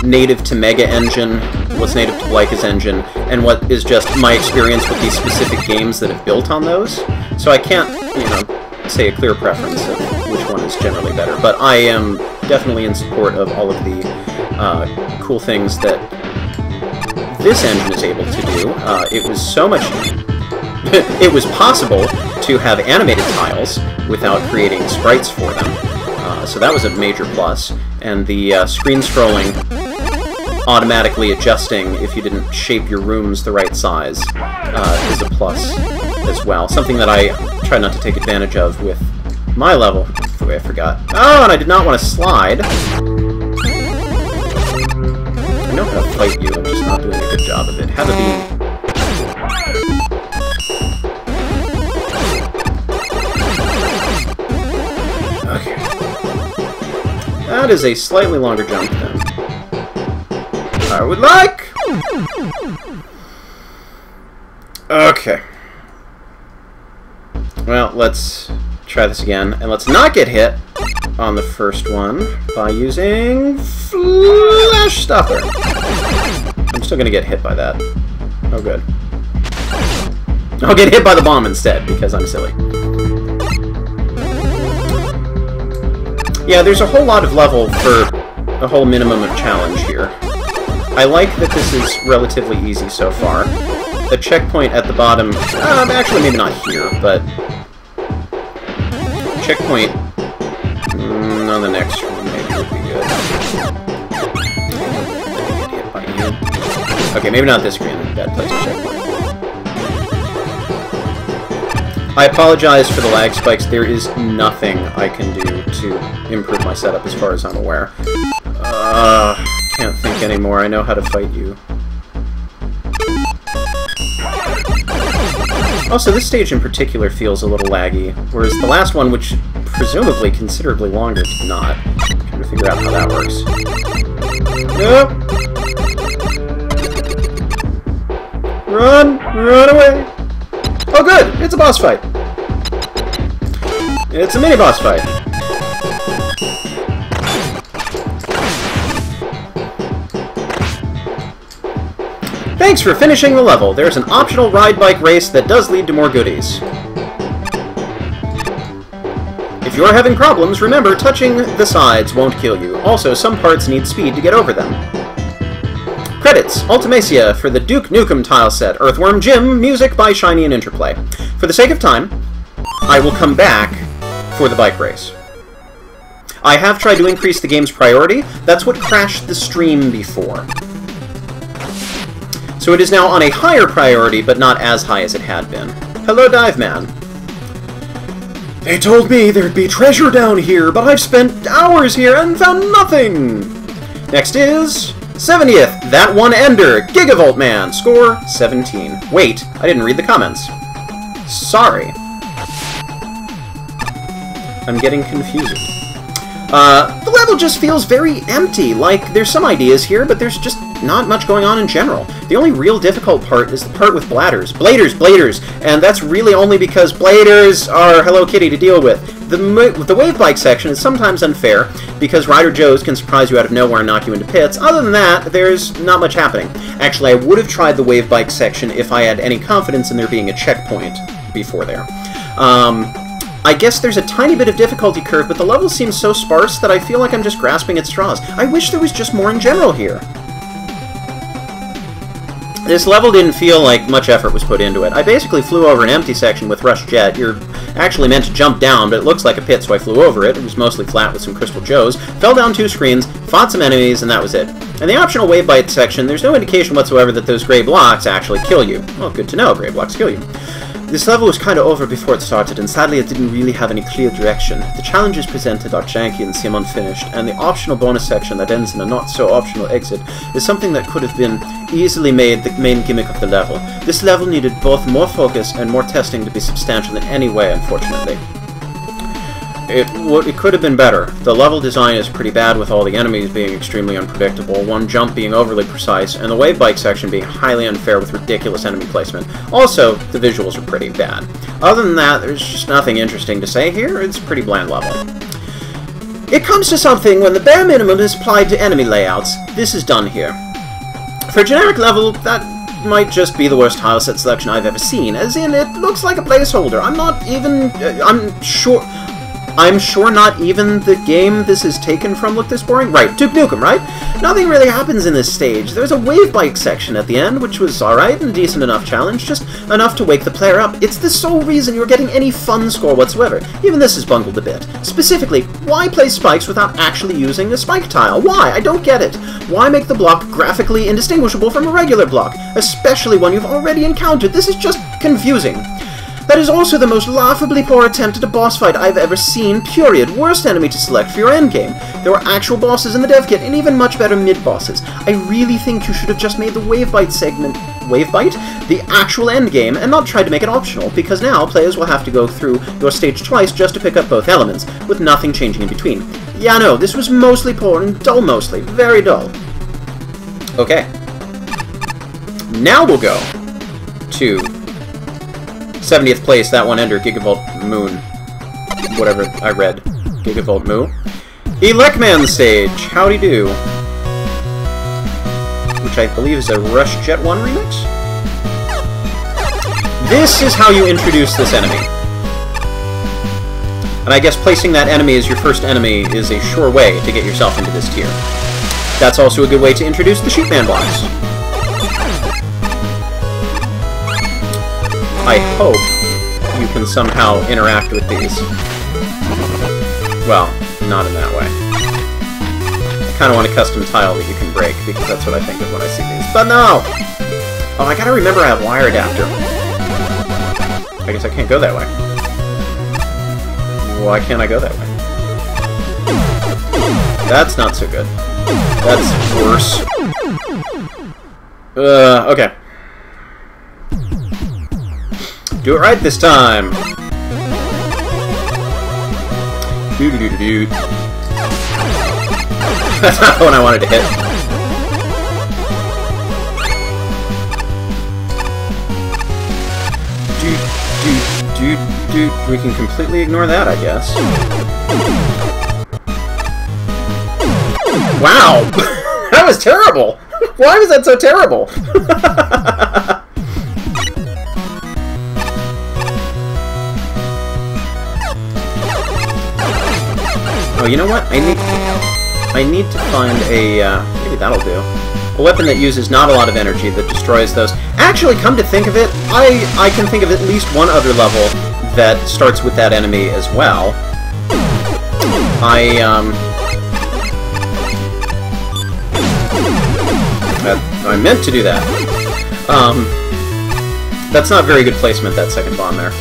native to Mega Engine, what's native to Blyka's engine, and what is just my experience with these specific games that have built on those. So I can't, you know, say a clear preference of which one is generally better. But I am definitely in support of all of the cool things that this engine is able to do. It was so much... it was possible to have animated tiles without creating sprites for them. So that was a major plus. And the screen scrolling automatically adjusting if you didn't shape your rooms the right size is a plus as well. Something that I try not to take advantage of with my level. I forgot. Oh, and I did not want to slide. I know how to fight you, I'm just not doing a good job of it. Have a beam. Okay. That is a slightly longer jump than I would like! Okay. Well, let's try this again, and let's not get hit on the first one by using Flash Stopper. I'm still gonna get hit by that. Oh, good. I'll get hit by the bomb instead, because I'm silly. Yeah, there's a whole lot of level for a whole minimum of challenge here. I like that this is relatively easy so far. A checkpoint at the bottom, actually maybe not here, but checkpoint on the next one maybe would be good. Get hit by you. Okay, maybe not this screen, bad place to checkpoint. I apologize for the lag spikes. There is nothing I can do to improve my setup as far as I'm aware. Can't think anymore. I know how to fight you. Also, this stage in particular feels a little laggy, whereas the last one, which presumably considerably longer, did not. I'm trying to figure out how that works. Nope! Run! Run away! Oh good! It's a boss fight! It's a mini-boss fight. Thanks for finishing the level. There's an optional ride bike race that does lead to more goodies. If you're having problems, remember, touching the sides won't kill you. Also, some parts need speed to get over them. Credits: Ultimacia for the Duke Nukem tile set. Earthworm Jim, music by Shiny and Interplay. For the sake of time, I will come back for the bike race. I have tried to increase the game's priority. That's what crashed the stream before. So it is now on a higher priority, but not as high as it had been. Hello, Dive Man. They told me there'd be treasure down here, but I've spent hours here and found nothing! Next is 70th, ThatOneEnder, Gigavolt Man, score 17. Wait, I didn't read the comments. Sorry. I'm getting confused. The level just feels very empty. Like, there's some ideas here, but there's just not much going on in general. The only real difficult part is the part with bladders. Bladers! And that's really only because bladers are Hello Kitty to deal with. The wave bike section is sometimes unfair, because Rider Joes can surprise you out of nowhere and knock you into pits. Other than that, there's not much happening. Actually, I would have tried the wave bike section if I had any confidence in there being a checkpoint before there. I guess there's a tiny bit of difficulty curve, but the level seems so sparse that I feel like I'm just grasping at straws. I wish there was just more in general here. This level didn't feel like much effort was put into it. I basically flew over an empty section with Rush Jet. You're actually meant to jump down, but it looks like a pit, so I flew over it. It was mostly flat with some Crystal Joes. Fell down 2 screens, fought some enemies, and that was it. In the optional wave bite section, there's no indication whatsoever that those gray blocks actually kill you. Well, good to know, gray blocks kill you. This level was kind of over before it started, and sadly it didn't really have any clear direction. The challenges presented are janky and seem unfinished, and the optional bonus section that ends in a not-so-optional exit is something that could have been easily made the main gimmick of the level. This level needed both more focus and more testing to be substantial in any way, unfortunately. It could have been better. The level design is pretty bad, with all the enemies being extremely unpredictable, one jump being overly precise, and the wave bike section being highly unfair with ridiculous enemy placement. Also, the visuals are pretty bad. Other than that, there's just nothing interesting to say here. It's a pretty bland level. It comes to something when the bare minimum is applied to enemy layouts. This is done here. For a generic level, that might just be the worst tile set selection I've ever seen, as in, it looks like a placeholder. I'm sure not even the game this is taken from looked this boring. Right, Duke Nukem, right? Nothing really happens in this stage. There's a wave bike section at the end, which was alright and a decent enough challenge, just enough to wake the player up. It's the sole reason you're getting any fun score whatsoever. Even this is bungled a bit. Specifically, why play spikes without actually using a spike tile? Why? I don't get it. Why make the block graphically indistinguishable from a regular block? Especially one you've already encountered. This is just confusing. That is also the most laughably poor attempt at a boss fight I've ever seen, period. Worst enemy to select for your endgame. There were actual bosses in the dev kit, and even much better mid-bosses. I really think you should have just made the wave bite segment, the actual endgame, and not tried to make it optional, because now players will have to go through your stage twice just to pick up both elements, with nothing changing in between. Yeah, no, this was mostly poor and dull mostly. Very dull. Okay. Now we'll go to 70th place, ThatOneEnder, Gigavolt Moon. Whatever I read. Gigavolt Moo. Elecman stage, howdy do. Which I believe is a Rush Jet 1 remix? This is how you introduce this enemy. And I guess placing that enemy as your first enemy is a sure way to get yourself into this tier. That's also a good way to introduce the Sheepman blocks. I hope you can somehow interact with these. Well, not in that way. I kind of want a custom tile that you can break, because that's what I think of when I see these. But no! Oh, I gotta remember I have wire adapter. I guess I can't go that way. Why can't I go that way? That's not so good. That's worse. Okay. Do it right this time! Doo-doo-doo-doo-doo. That's not the one I wanted to hit. We can completely ignore that, I guess. Wow! That was terrible! Why was that so terrible? Oh, you know what? I need to find a, maybe that'll do. A weapon that uses not a lot of energy that destroys those. Actually, come to think of it, I can think of at least one other level that starts with that enemy as well. I meant to do that. That's not very good placement, that second bomb there.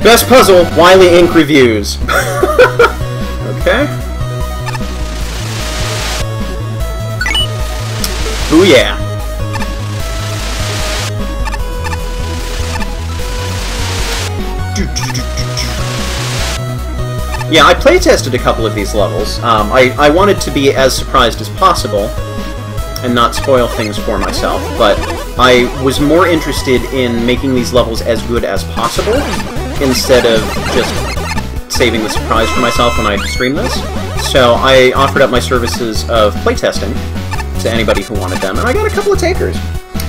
Best puzzle, Wily Inc. reviews. Okay. Ooh yeah. Yeah, I playtested a couple of these levels. I wanted to be as surprised as possible and not spoil things for myself, but I was more interested in making these levels as good as possible instead of just saving the surprise for myself when I stream this. So I offered up my services of playtesting to anybody who wanted them, and I got a couple of takers.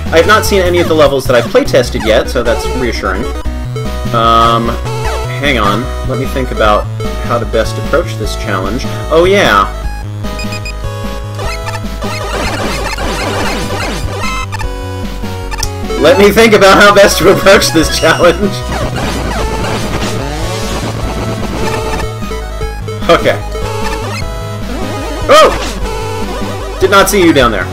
I have not seen any of the levels that I've playtested yet, so that's reassuring. Hang on, let me think about how to best approach this challenge. Oh yeah! Let me think about how best to approach this challenge. Okay. Oh! Did not see you down there.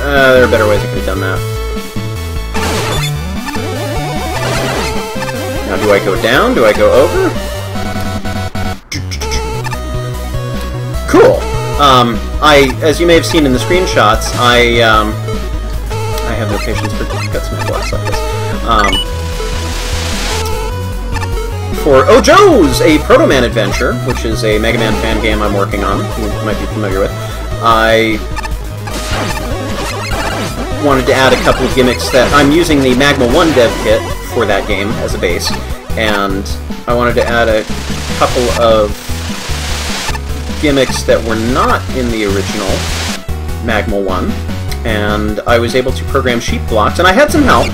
There are better ways I could have done that. Now, do I go down? Do I go over? Cool. As you may have seen in the screenshots, I have no patience for Gutsman blocks like this. For Ojo's, a Proto Man adventure, which is a Mega Man fan game I'm working on, you might be familiar with, I wanted to add a couple of gimmicks that I'm using the Magma 1 dev kit for that game as a base, and I wanted to add a couple of gimmicks that were not in the original Magma 1, and I was able to program sheep blocks, and I had some help.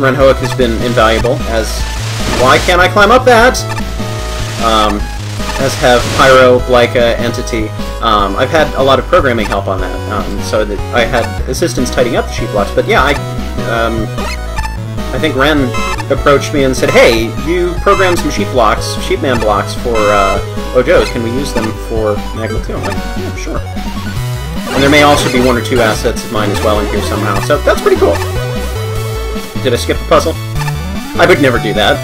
Renhoek has been invaluable, as... Why can't I climb up that? As have Pyro, Blika, Entity. I've had a lot of programming help on that, so that I had assistance tidying up the sheep blocks, but yeah, I think Ren approached me and said, hey, you programmed some sheepman blocks for Ojo's, can we use them for Magma 2? I'm like, yeah, sure. And there may also be one or two assets of mine as well in here somehow, so that's pretty cool. Did I skip a puzzle? I would never do that.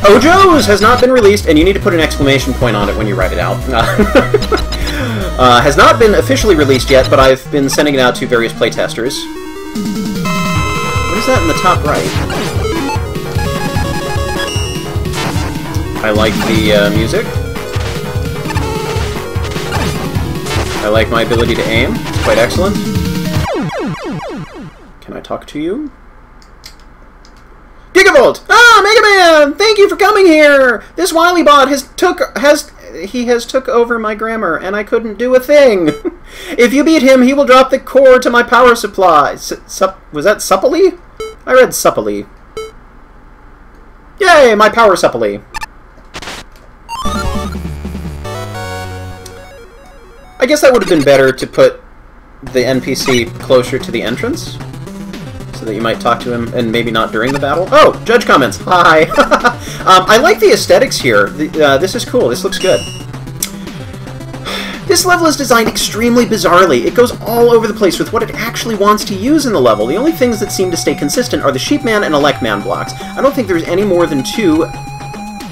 Ojo's has not been released, and you need to put an exclamation point on it when you write it out. Has not been officially released yet, but I've been sending it out to various playtesters. What is that in the top right? I like the music. I like my ability to aim. It's quite excellent. Can I talk to you? Gigavolt! Ah, Mega Man! Thank you for coming here! This Wily bot has took over my grammar, and I couldn't do a thing. If you beat him, he will drop the core to my power supply. Was that supply? I read supply. Yay, my power supply. I guess that would have been better to put the NPC closer to the entrance, so that you might talk to him, and maybe not during the battle. Oh, judge comments. Hi. I like the aesthetics here. This is cool. This looks good. This level is designed extremely bizarrely. It goes all over the place with what it actually wants to use in the level. The only things that seem to stay consistent are the Sheepman and Electman blocks. I don't think there's any more than 2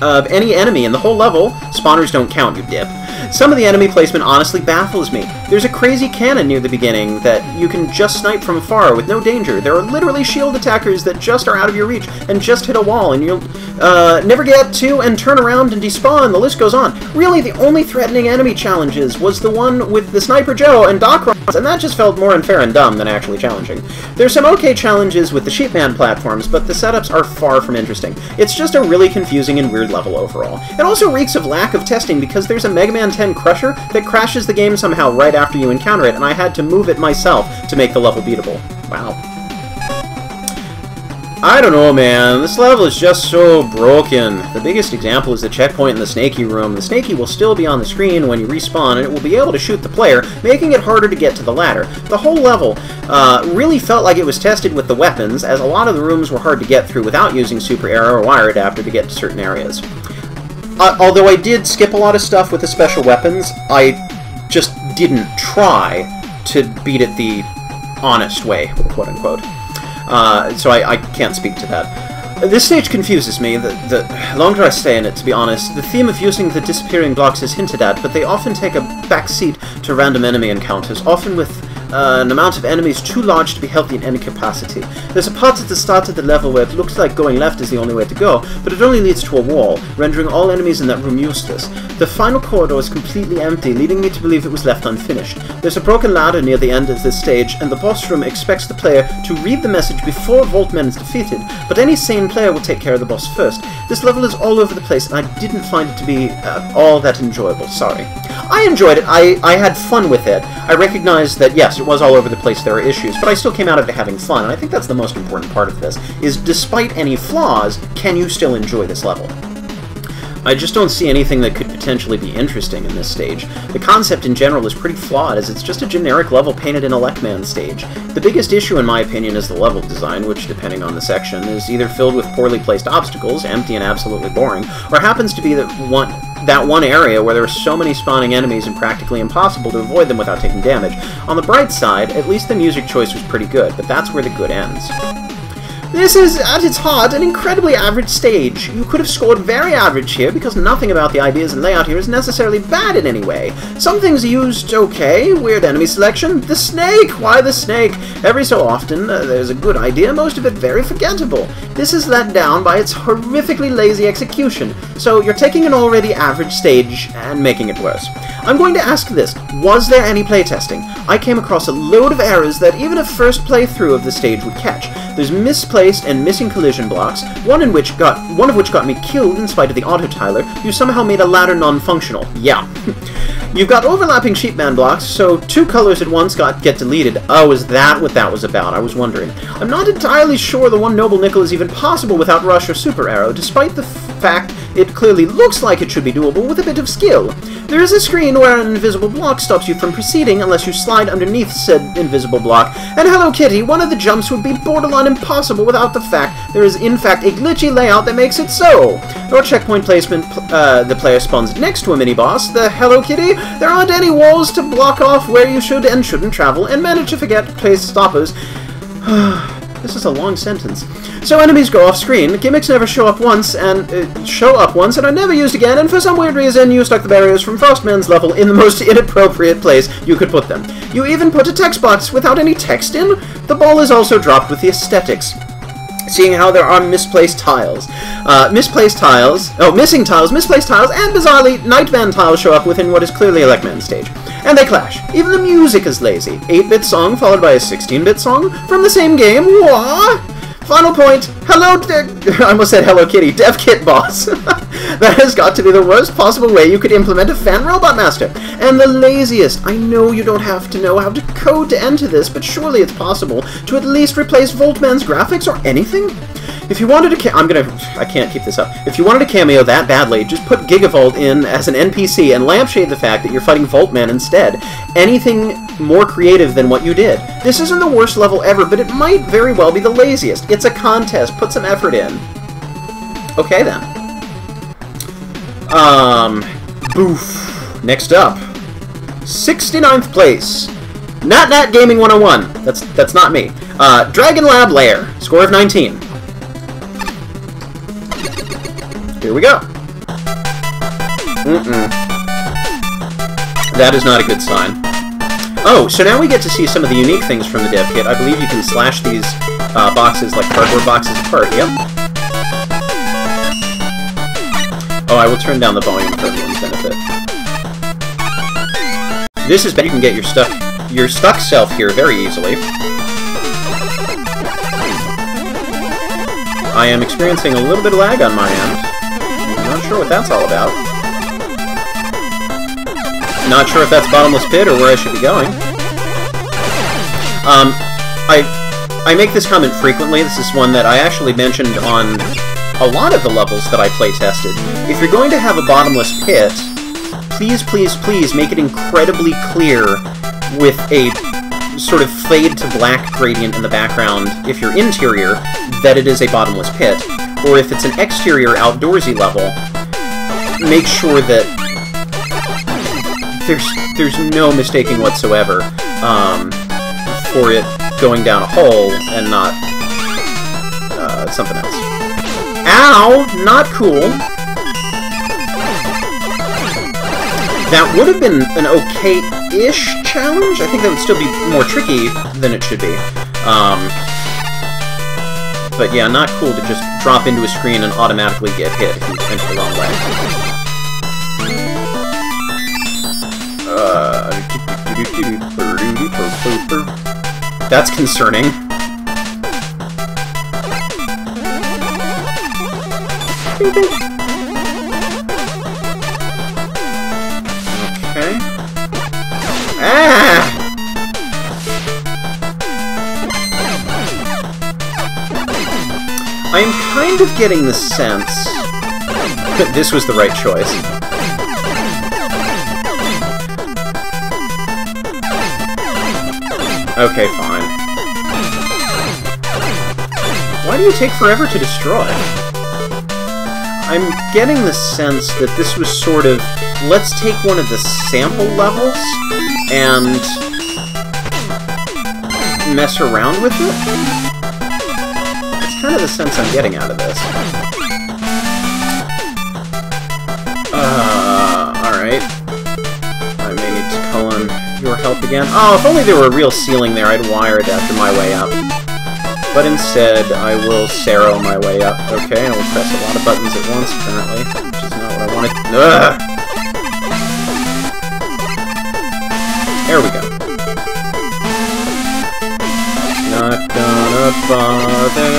of any enemy in the whole level. Spawners don't count, you dip. Some of the enemy placement honestly baffles me. There's a crazy cannon near the beginning that you can just snipe from afar with no danger. There are literally shield attackers that just are out of your reach and just hit a wall, and you'll never get to and turn around and despawn. The list goes on. Really, the only threatening enemy challenges was the one with the Sniper Joe and Doc Rods, and that just felt more unfair and dumb than actually challenging. There's some okay challenges with the Sheepman platforms, but the setups are far from interesting. It's just a really confusing and weird level overall. It also reeks of lack of testing because there's a Mega Man 10 Crusher that crashes the game somehow right after you encounter it, and I had to move it myself to make the level beatable. Wow. I don't know, man. This level is just so broken. The biggest example is the checkpoint in the Snakey room. The Snakey will still be on the screen when you respawn, and it will be able to shoot the player, making it harder to get to the ladder. The whole level really felt like it was tested with the weapons, as a lot of the rooms were hard to get through without using Super Arrow or Wire Adapter to get to certain areas. Although I did skip a lot of stuff with the special weapons, I just didn't try to beat it the honest way, quote-unquote. So I can't speak to that. This stage confuses me. The longer I stay in it, to be honest, the theme of using the disappearing blocks is hinted at, but they often take a back seat to random enemy encounters, often with an amount of enemies too large to be healthy in any capacity. There's a part at the start of the level where it looks like going left is the only way to go, but it only leads to a wall, rendering all enemies in that room useless. The final corridor is completely empty, leading me to believe it was left unfinished. There's a broken ladder near the end of this stage, and the boss room expects the player to read the message before Volt Man is defeated, but any sane player will take care of the boss first. This level is all over the place, and I didn't find it to be all that enjoyable, sorry. I enjoyed it, I had fun with it. I recognized that, yes, it was all over the place, there are issues, but I still came out of it having fun, and I think that's the most important part of this, is despite any flaws, can you still enjoy this level? I just don't see anything that could potentially be interesting in this stage. The concept in general is pretty flawed, as it's just a generic level painted in a Lec-Man stage. The biggest issue, in my opinion, is the level design, which, depending on the section, is either filled with poorly placed obstacles, empty and absolutely boring, or happens to be that one area where there are so many spawning enemies and practically impossible to avoid them without taking damage. On the bright side, at least the music choice was pretty good, but that's where the good ends. This is, at its heart, an incredibly average stage. You could have scored very average here, because nothing about the ideas and layout here is necessarily bad in any way. Some things used okay, weird enemy selection. The snake! Why the snake? Every so often, there's a good idea, most of it very forgettable. This is let down by its horrifically lazy execution, so you're taking an already average stage and making it worse. I'm going to ask this, was there any playtesting? I came across a load of errors that even a first playthrough of the stage would catch. There's misplaced and missing collision blocks, one of which got me killed in spite of the auto-tiler. You somehow made a ladder non-functional. Yeah. You've got overlapping Sheepman blocks, so two colors at once get deleted. Oh, is that what that was about? I was wondering. I'm not entirely sure the one Noble Nickel is even possible without Rush or Super Arrow, despite the fact it clearly looks like it should be doable with a bit of skill. There is a screen where an invisible block stops you from proceeding unless you slide underneath said invisible block, and Hello Kitty, one of the jumps would be borderline impossible without the fact there is in fact a glitchy layout that makes it so. Or checkpoint placement, the player spawns next to a mini-boss, the Hello Kitty, there aren't any walls to block off where you should and shouldn't travel, and manage to forget to place stoppers. This is a long sentence. So enemies go off screen, gimmicks never show up once and are never used again, and for some weird reason you stuck the barriers from Frostman's level in the most inappropriate place you could put them. You even put a text box without any text in? The ball is also dropped with the aesthetics. Seeing how there are misplaced tiles. Misplaced tiles, and bizarrely, Nightman tiles show up within what is clearly a Lec-Man stage. And they clash. Even the music is lazy. 8-bit song followed by a 16-bit song from the same game. What? Final point. I almost said Hello Kitty. Dev Kit boss. That has got to be the worst possible way you could implement a fan robot master. And the laziest. I know you don't have to know how to code to enter this, but surely it's possible to at least replace Volt Man's graphics or anything? If you wanted a I can't keep this up. If you wanted a cameo that badly, just put Gigavolt in as an NPC and lampshade the fact that you're fighting Volt Man instead. Anything more creative than what you did. This isn't the worst level ever, but it might very well be the laziest. It's a contest. Put some effort in. Okay, then. Boof. Next up. 69th place. Nat Gaming 101. That's not me. Dragon Lab Lair. Score of 19. Here we go. That is not a good sign. Oh, so now we get to see some of the unique things from the dev kit. I believe you can slash these boxes like cardboard boxes apart. Yep. Oh, I will turn down the volume for everyone's benefit. This is bad. You can get your stuck self here very easily. I am experiencing a little bit of lag on my end. I'm not sure what that's all about. Not sure if that's Bottomless Pit or where I should be going. I make this comment frequently. This is one that I actually mentioned on a lot of the levels that I play-tested. If you're going to have a Bottomless Pit, please, please, please make it incredibly clear with a sort of fade to black gradient in the background, if you're interior, that it is a Bottomless Pit. Or if it's an exterior outdoorsy level, make sure that there's no mistaking whatsoever for it going down a hole and not something else. Ow! Not cool! That would have been an okay-ish challenge. I think that would still be more tricky than it should be. But yeah, not cool to just drop into a screen and automatically get hit if you enter the wrong way. That's concerning. Okay. Ah! I'm kind of getting the sense that this was the right choice. Okay, fine. Why do you take forever to destroy? I'm getting the sense that this was sort of, let's take one of the sample levels and mess around with it? That's kind of the sense I'm getting out of this. Alright. I may need to call on your help again. Oh, if only there were a real ceiling there, I'd wire it after my way up. But instead, I will Sero my way up. Okay, I will press a lot of buttons at once, apparently, which is not what I wanted. Ugh! There we go. Not gonna bother.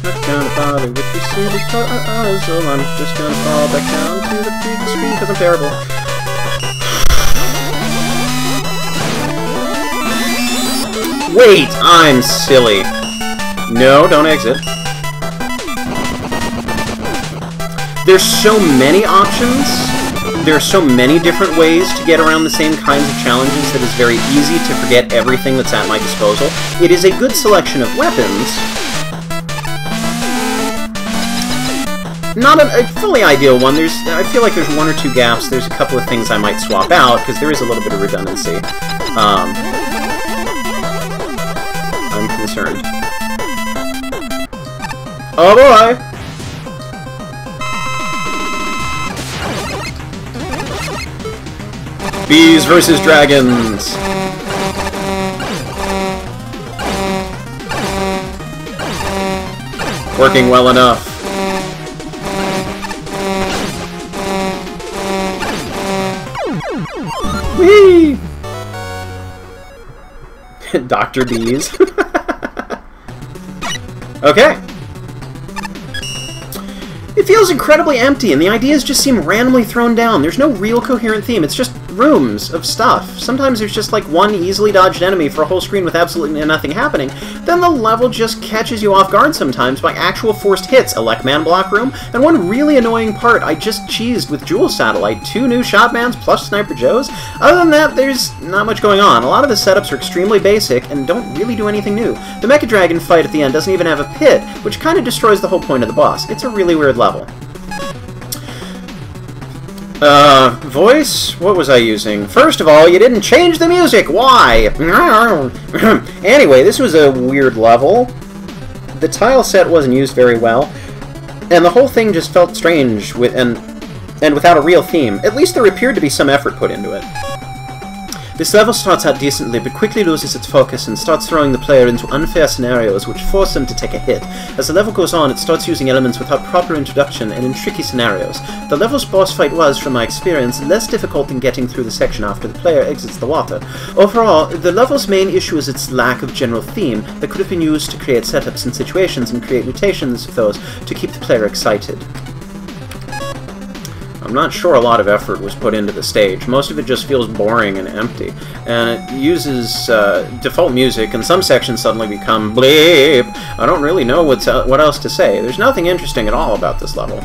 Not gonna bother with the silly puzzle. I'm just gonna fall back down to the previous screen because I'm terrible. Wait, I'm silly. No, don't exit. There's so many options. There are so many different ways to get around the same kinds of challenges that it's very easy to forget everything that's at my disposal. It is a good selection of weapons. Not a fully ideal one. I feel like there's one or two gaps. There's a couple of things I might swap out, because there is a little bit of redundancy. I'm concerned. Oh boy! Bees versus dragons! Working well enough. Whee! Dr. Bees. Okay. It feels incredibly empty, and the ideas just seem randomly thrown down. There's no real coherent theme, it's just rooms of stuff. Sometimes there's just like one easily dodged enemy for a whole screen with absolutely nothing happening. Then the level just catches you off guard sometimes by actual forced hits, a Lek-Man block room, and one really annoying part I just cheesed with Jewel Satellite, 2 new Shotmans plus Sniper Joes. Other than that, there's not much going on. A lot of the setups are extremely basic and don't really do anything new. The Mecha Dragon fight at the end doesn't even have a pit, which kind of destroys the whole point of the boss. It's a really weird level. Voice? What was I using? First of all, you didn't change the music! Why? Anyway, this was a weird level. The tile set wasn't used very well, and the whole thing just felt strange and without a real theme. At least there appeared to be some effort put into it. This level starts out decently, but quickly loses its focus and starts throwing the player into unfair scenarios which force them to take a hit. As the level goes on, it starts using elements without proper introduction and in tricky scenarios. The level's boss fight was, from my experience, less difficult than getting through the section after the player exits the water. Overall, the level's main issue is its lack of general theme that could have been used to create setups and situations and create mutations of those to keep the player excited. I'm not sure a lot of effort was put into the stage. Most of it just feels boring and empty. And it uses default music, and some sections suddenly become bleep. I don't really know what else to say. There's nothing interesting at all about this level.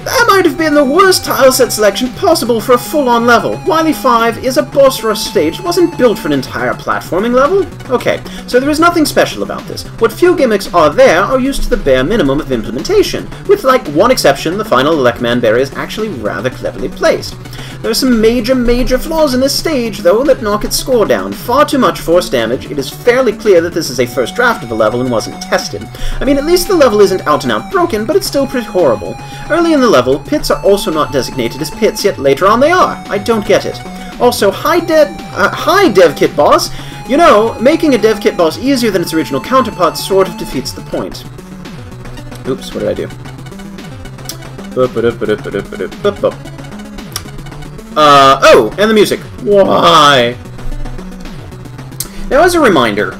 That might have been the worst tileset selection possible for a full-on level. Wily 5 is a boss rush stage. It wasn't built for an entire platforming level. Okay, so there is nothing special about this. What few gimmicks are there are used to the bare minimum of implementation. With, like, one exception, the final Lekman barrier is actually rather cleverly placed. There are some major flaws in this stage, though, that knock its score down. Far too much force damage. It is fairly clear that this is a first draft of the level and wasn't tested. I mean, at least the level isn't out-and-out broken, but it's still pretty horrible. Early in the level, pits are also not designated as pits, yet later on they are. I don't get it. Also, hi dev kit boss! You know, making a dev kit boss easier than its original counterpart sort of defeats the point. Oops, what did I do? Oh, and the music. Why? Now, as a reminder,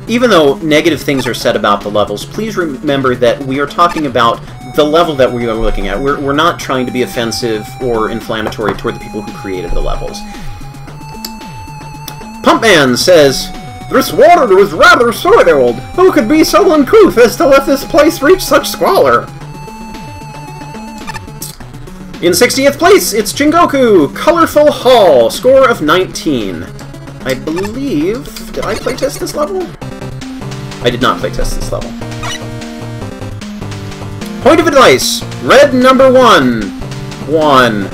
even though negative things are said about the levels, please remember that we are talking about the level that we are looking at. We're not trying to be offensive or inflammatory toward the people who created the levels. Pumpman says, "This water was rather soiled. Who could be so uncouth as to let this place reach such squalor?" In 60th place, it's Chingoku, Colorful Hall, score of 19. I believe... Did I playtest this level? I did not playtest this level. Point of advice, red number 1. 1.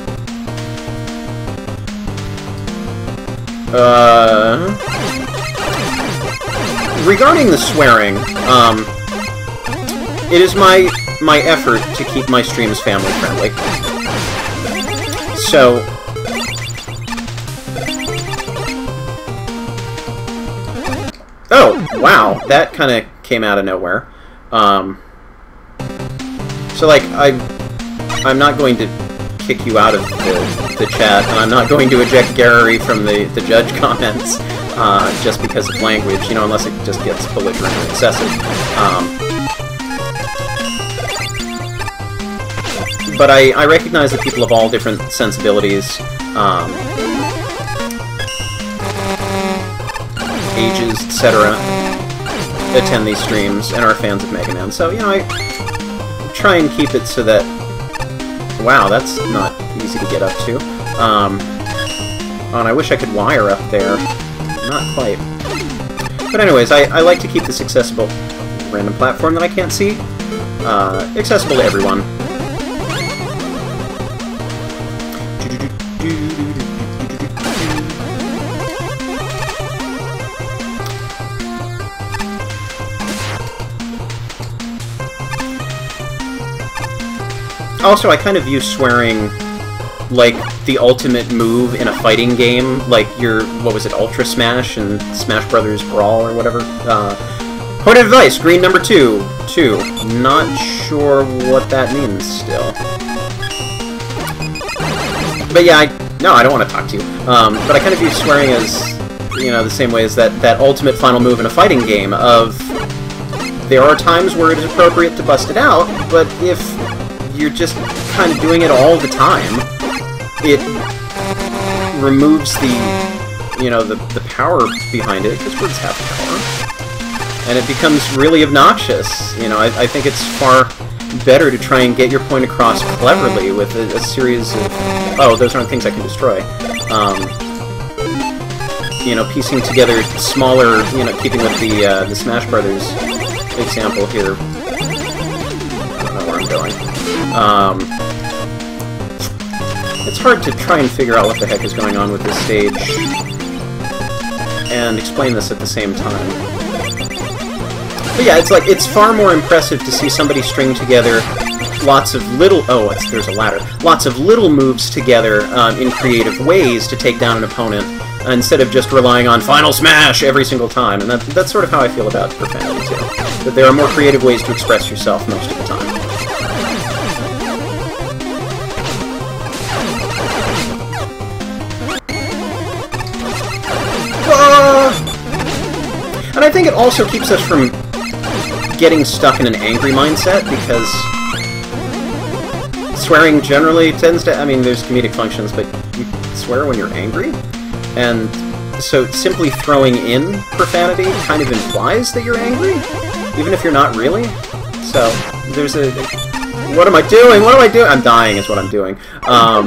Regarding the swearing, it is my effort to keep my streams family friendly. So, oh, wow, that kind of came out of nowhere. So, like, I'm not going to kick you out of the chat, and I'm not going to eject Gary from the judge comments just because of language, you know, unless it just gets belligerent and excessive. But I recognize that people of all different sensibilities, ages, etc., attend these streams and are fans of Mega Man. So, you know, I try and keep it so that... Wow, that's not easy to get up to. And I wish I could wire up there. Not quite. But anyways, I like to keep this accessible. Random platform that I can't see. Accessible to everyone. Also, I kind of view swearing like the ultimate move in a fighting game, like your, what was it, Ultra Smash and Smash Brothers Brawl or whatever. Point of advice, green number 2. 2. Not sure what that means still. But yeah, no, I don't want to talk to you. But I kind of view swearing as, you know, the same way as that ultimate final move in a fighting game of, there are times where it is appropriate to bust it out, but if you're just kind of doing it all the time, it removes the, you know, the power behind it, because words have power, and it becomes really obnoxious. You know, I think it's far better to try and get your point across cleverly with a series of, oh, those aren't things I can destroy. You know, piecing together smaller, you know, keeping with the Smash Brothers example here. I don't know where I'm going. It's hard to try and figure out what the heck is going on with this stage and explain this at the same time. But yeah, it's far more impressive to see somebody string together lots of little... Oh, there's a ladder. Lots of little moves together in creative ways to take down an opponent, instead of just relying on Final Smash every single time. And that's sort of how I feel about profanity, too. That there are more creative ways to express yourself most of the time. And I think it also keeps us from getting stuck in an angry mindset, because swearing generally tends to... I mean, there's comedic functions, but you swear when you're angry? And so simply throwing in profanity kind of implies that you're angry, even if you're not really. So there's a... What am I doing? What am I doing? I'm dying is what I'm doing. I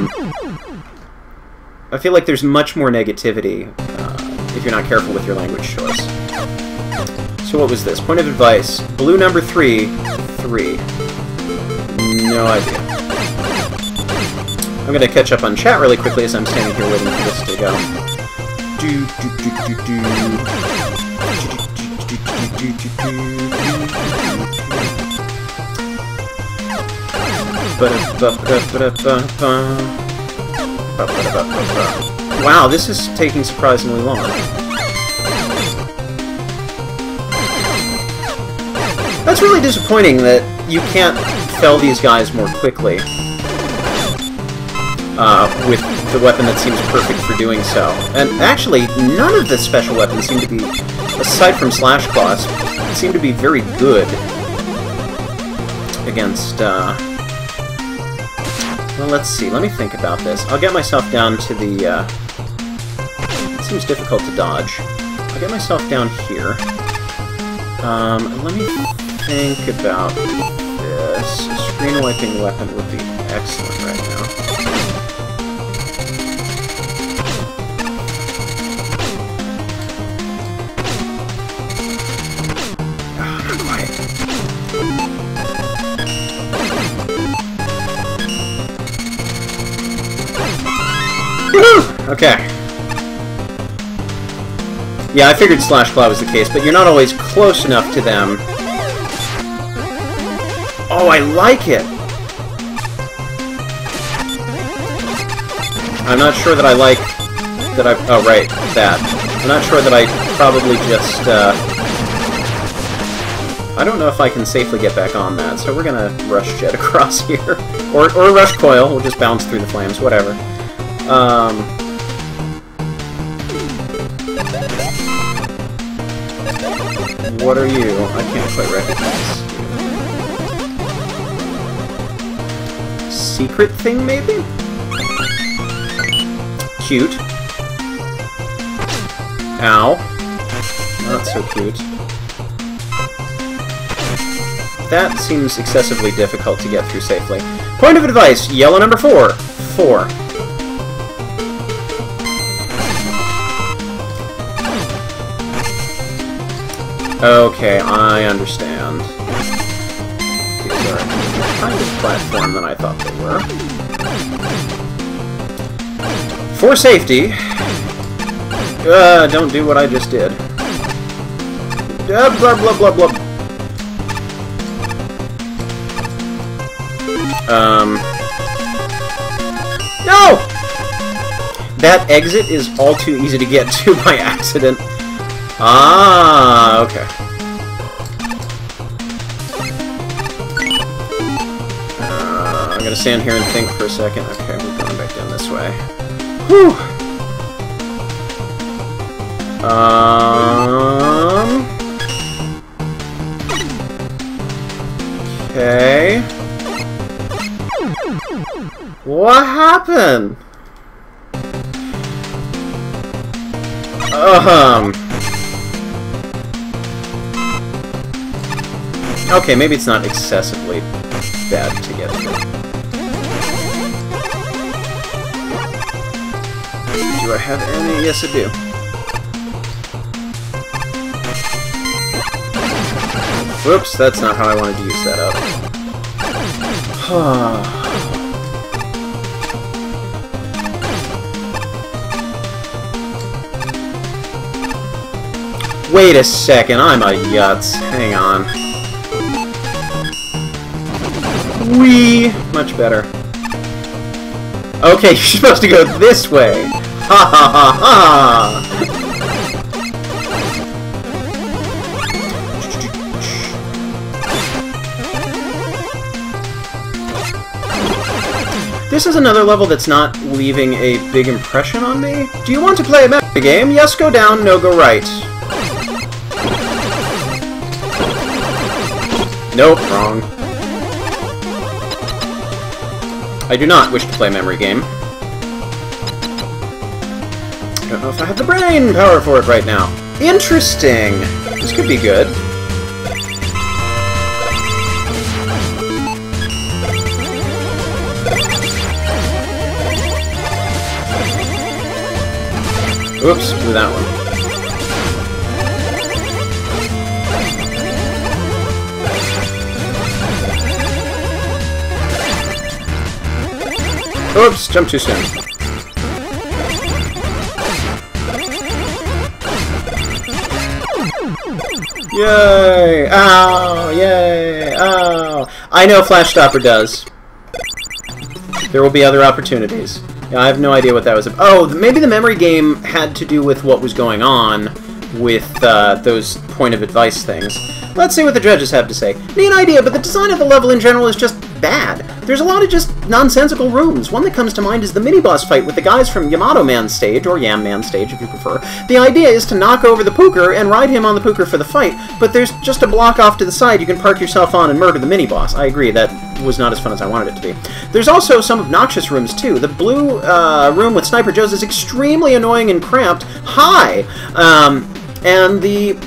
feel like there's much more negativity if you're not careful with your language choice. So what was this? Point of advice. Blue number 3. 3. No idea. I'm gonna catch up on chat really quickly as I'm standing here waiting for this to go. Wow, this is taking surprisingly long. That's really disappointing that you can't fell these guys more quickly with the weapon that seems perfect for doing so. And actually, none of the special weapons seem to be, aside from Slash Claws, seem to be very good against... Well, let's see. Let me think about this. I'll get myself down to the... It seems difficult to dodge. I'll get myself down here. Let me think about this. A screen wiping weapon would be excellent right now. Oh, not quite. Woohoo! Okay. Yeah, I figured Slash Claw was the case, but you're not always close enough to them. Oh, I like it! I'm not sure that I like... that I... Oh, right, that. I'm not sure that I probably just, I don't know if I can safely get back on that, so we're gonna Rush Jet across here. Or Rush Coil, we'll just bounce through the flames, whatever. What are you? I can't quite recognize you. Secret thing, maybe? Cute. Ow. Not so cute. That seems excessively difficult to get through safely. Point of advice, yellow number 4. 4. Okay, I understand. These are a kind of platform than I thought they were. For safety, don't do what I just did. Blah, blah, blah, blah. No! That exit is all too easy to get to by accident. Ah, okay. I'm gonna stand here and think for a second. Okay, we're going back down this way. Whew! Okay. What happened? Okay, maybe it's not excessively bad to get through. Do I have any? Yes, I do. Whoops, that's not how I wanted to use that up. Wait a second, I'm a yutz. Hang on. Whee! Much better. Okay, you're supposed to go this way. Ha ha ha ha! This is another level that's not leaving a big impression on me. Do you want to play a memory game? Yes, go down, no, go right. Nope, wrong. I do not wish to play a memory game. I don't know if I have the brain power for it right now. Interesting! This could be good. Oops, blew that one. Oops, jumped too soon. Yay! Ow! Yay! Ow! I know Flash Stopper does. There will be other opportunities. Yeah, I have no idea what that was about. Oh, maybe the memory game had to do with what was going on with those point-of-advice things. Let's see what the judges have to say. Neat idea, but the design of the level in general is just bad. There's a lot of just nonsensical rooms. One that comes to mind is the mini-boss fight with the guys from Yamato Man stage, or Yam Man stage if you prefer. The idea is to knock over the pooker and ride him on the pooker for the fight, but there's just a block off to the side you can park yourself on and murder the mini-boss. I agree, that was not as fun as I wanted it to be. There's also some obnoxious rooms too. The blue room with Sniper Joe's is extremely annoying and cramped. Hi! And the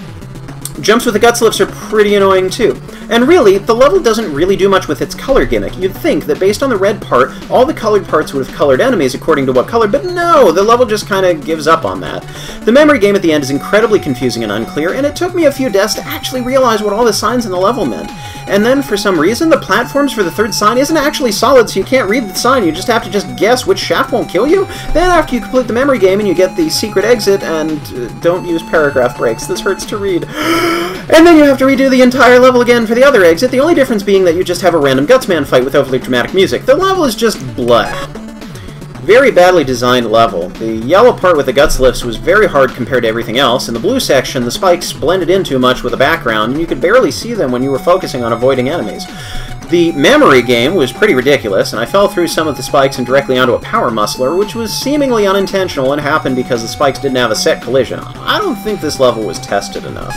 jumps with the guts lifts are pretty annoying too. And really, the level doesn't really do much with its color gimmick. You'd think that based on the red part, all the colored parts would have colored enemies according to what color, but no, the level just kind of gives up on that. The memory game at the end is incredibly confusing and unclear, and it took me a few deaths to actually realize what all the signs in the level meant. And then, for some reason, the platforms for the third sign isn't actually solid, so you can't read the sign, you just have to guess which shaft won't kill you. Then after you complete the memory game and you get the secret exit, and don't use paragraph breaks, this hurts to read. And then you have to redo the entire level again for the other exit, the only difference being that you just have a random Guts Man fight with overly dramatic music. The level is just blah. Very badly designed level. The yellow part with the guts lifts was very hard compared to everything else. In the blue section, the spikes blended in too much with the background, and you could barely see them when you were focusing on avoiding enemies. The memory game was pretty ridiculous, and I fell through some of the spikes and directly onto a power muscler, which was seemingly unintentional and happened because the spikes didn't have a set collision. I don't think this level was tested enough.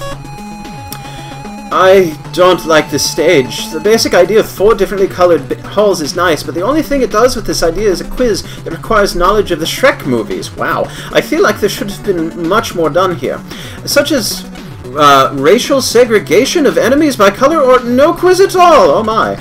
I don't like this stage. The basic idea of 4 differently colored holes is nice, but the only thing it does with this idea is a quiz that requires knowledge of the Shrek movies. Wow. I feel like there should have been much more done here. Such as racial segregation of enemies by color, or no quiz at all. Oh my.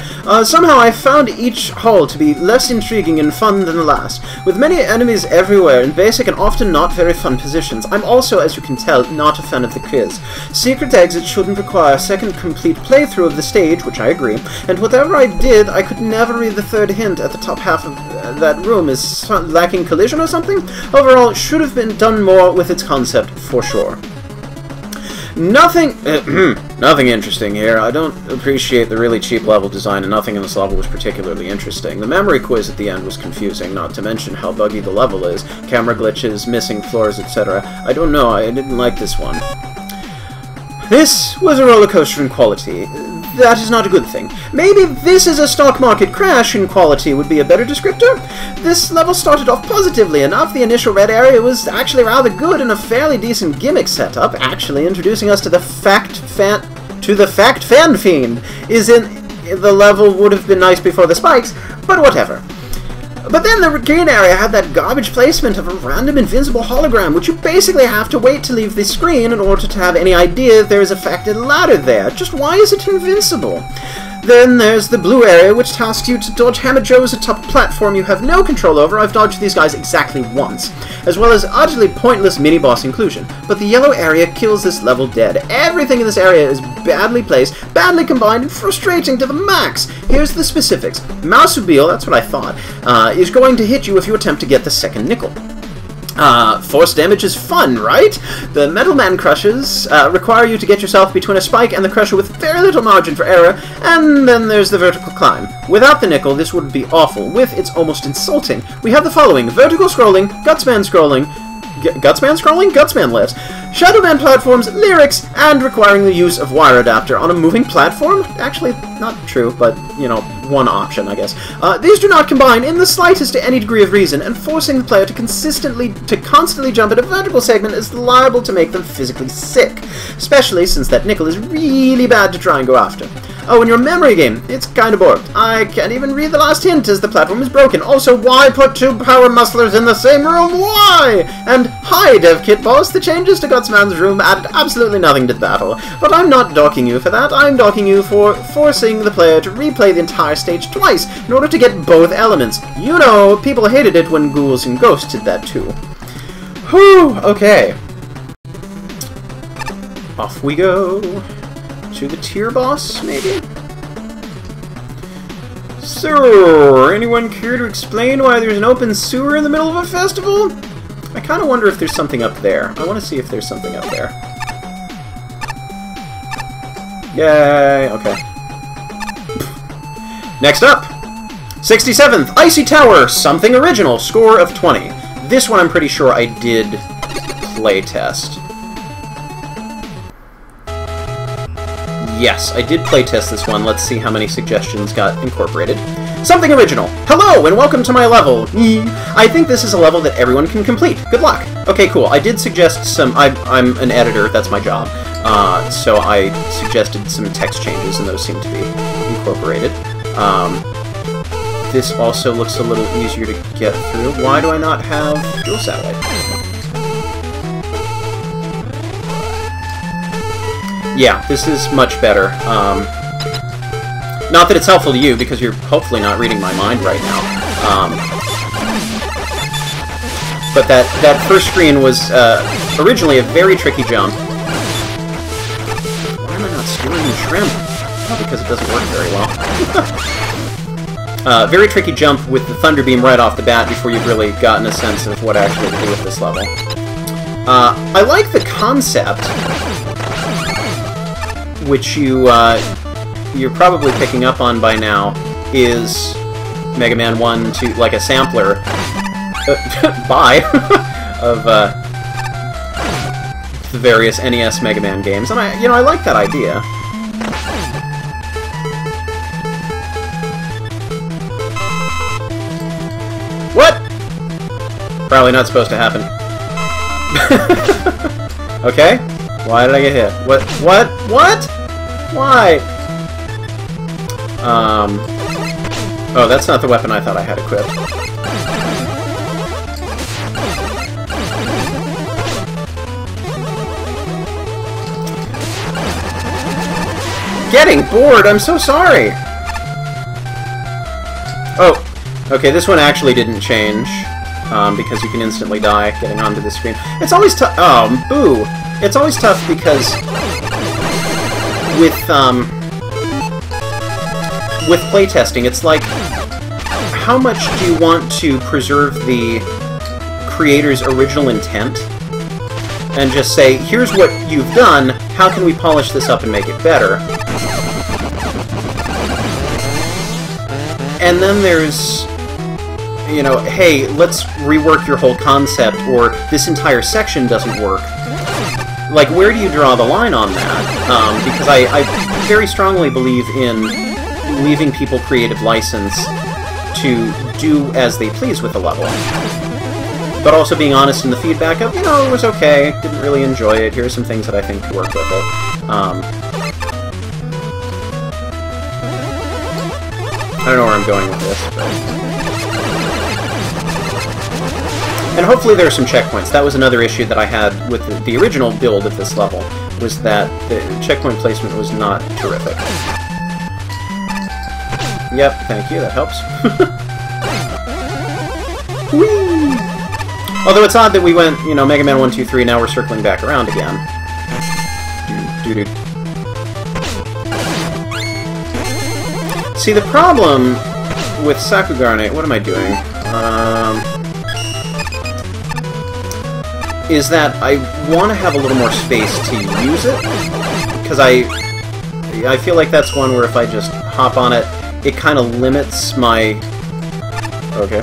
Somehow I found each hole to be less intriguing and fun than the last, with many enemies everywhere in basic and often not very fun positions. I'm also, as you can tell, not a fan of the quiz. Secret exits shouldn't require a second complete playthrough of the stage, which I agree, and whatever I did, I could never read the third hint at the top half of that room is lacking collision or something. Overall, it should have been done more with its concept, for sure. Nothing interesting here. I don't appreciate the really cheap level design, and nothing in this level was particularly interesting. The memory quiz at the end was confusing, not to mention how buggy the level is. Camera glitches, missing floors, etc. I don't know, I didn't like this one. This was a roller coaster in quality. That is not a good thing. Maybe this is a stock market crash in quality would be a better descriptor. This level started off positively enough. The initial red area was actually rather good and a fairly decent gimmick setup, actually introducing us to the fact fan fiend. Is in the level would have been nice before the spikes, but whatever. But then the green area had that garbage placement of a random invincible hologram, which you basically have to wait to leave the screen in order to have any idea there is a fated ladder there. Just why is it invincible? Then there's the blue area, which tasks you to dodge Hammer Joes atop a platform you have no control over. I've dodged these guys exactly once, as well as utterly pointless mini-boss inclusion. But the yellow area kills this level dead. Everything in this area is badly placed, badly combined, and frustrating to the max. Here's the specifics. Mousebile, that's what I thought, is going to hit you if you attempt to get the second nickel. Force damage is fun, right? The Metal Man crushes require you to get yourself between a spike and the crusher with very little margin for error, and then there's the vertical climb. Without the nickel, this would be awful. With, it's almost insulting. We have the following: vertical scrolling, Gutsman scrolling, Gutsman scrolling? Gutsman lifts. Shadow Man platforms, lyrics, and requiring the use of wire adapter on a moving platform? Actually, not true, but, you know, one option, I guess. These do not combine in the slightest to any degree of reason, and forcing the player to constantly jump at a vertical segment is liable to make them physically sick, especially since that nickel is really bad to try and go after. Oh, and your memory game, it's kinda borked. I can't even read the last hint as the platform is broken. Also, why put two power musclers in the same room? Why? And hi, Dev Kit Boss, the changes to Gutsman's room added absolutely nothing to the battle. But I'm not docking you for that, I'm docking you for forcing the player to replay the entire stage twice in order to get both elements. You know, people hated it when ghouls and ghosts did that too. Whew, okay. Off we go. To the tier boss, maybe? So, anyone care to explain why there's an open sewer in the middle of a festival? I kind of wonder if there's something up there. I want to see if there's something up there. Yay, okay. Next up! 67th, IcyTower, something original, score of 20. This one I'm pretty sure I did playtest. Yes, I did playtest this one. Let's see how many suggestions got incorporated. Something original. Hello, and welcome to my level. I think this is a level that everyone can complete. Good luck. Okay, cool. I did suggest some... I'm an editor. That's my job. So I suggested some text changes, and those seem to be incorporated. This also looks a little easier to get through. Why do I not have dual satellite? Yeah, this is much better. Not that it's helpful to you, because you're hopefully not reading my mind right now. But that first screen was originally a very tricky jump. Why am I not skewing the shrimp? Oh, because it doesn't work very well. Very tricky jump with the Thunder Beam right off the bat before you've really gotten a sense of what actually to do with this level. I like the concept, which you're probably picking up on by now, is Mega Man 1 to, like, a sampler of the various NES Mega Man games, and I like that idea. What? Probably not supposed to happen. Okay. Why did I get hit? What? Why? Oh, that's not the weapon I thought I had equipped. Getting bored, I'm so sorry! Oh, okay, this one actually didn't change, because you can instantly die getting onto the screen. It's always tough. Oh, boo! It's always tough because with playtesting, it's like, how much do you want to preserve the creator's original intent? And just say, here's what you've done, how can we polish this up and make it better? And then there's, you know, hey, let's rework your whole concept, or this entire section doesn't work. Like, where do you draw the line on that? Because I very strongly believe in leaving people creative license to do as they please with the level. But also being honest in the feedback of, you know, it was okay, didn't really enjoy it, here are some things that I think could work with it. I don't know where I'm going with this, but... And hopefully there are some checkpoints. That was another issue that I had with the original build of this level, was that the checkpoint placement was not terrific. Yep, thank you, that helps. Whee! Although it's odd that we went, you know, Mega Man 1, 2, 3, now we're circling back around again. Doo-doo. See, the problem with Sakugarne... What am I doing? is that I want to have a little more space to use it, because I feel like that's one where if I just hop on it, it kind of limits my... Okay.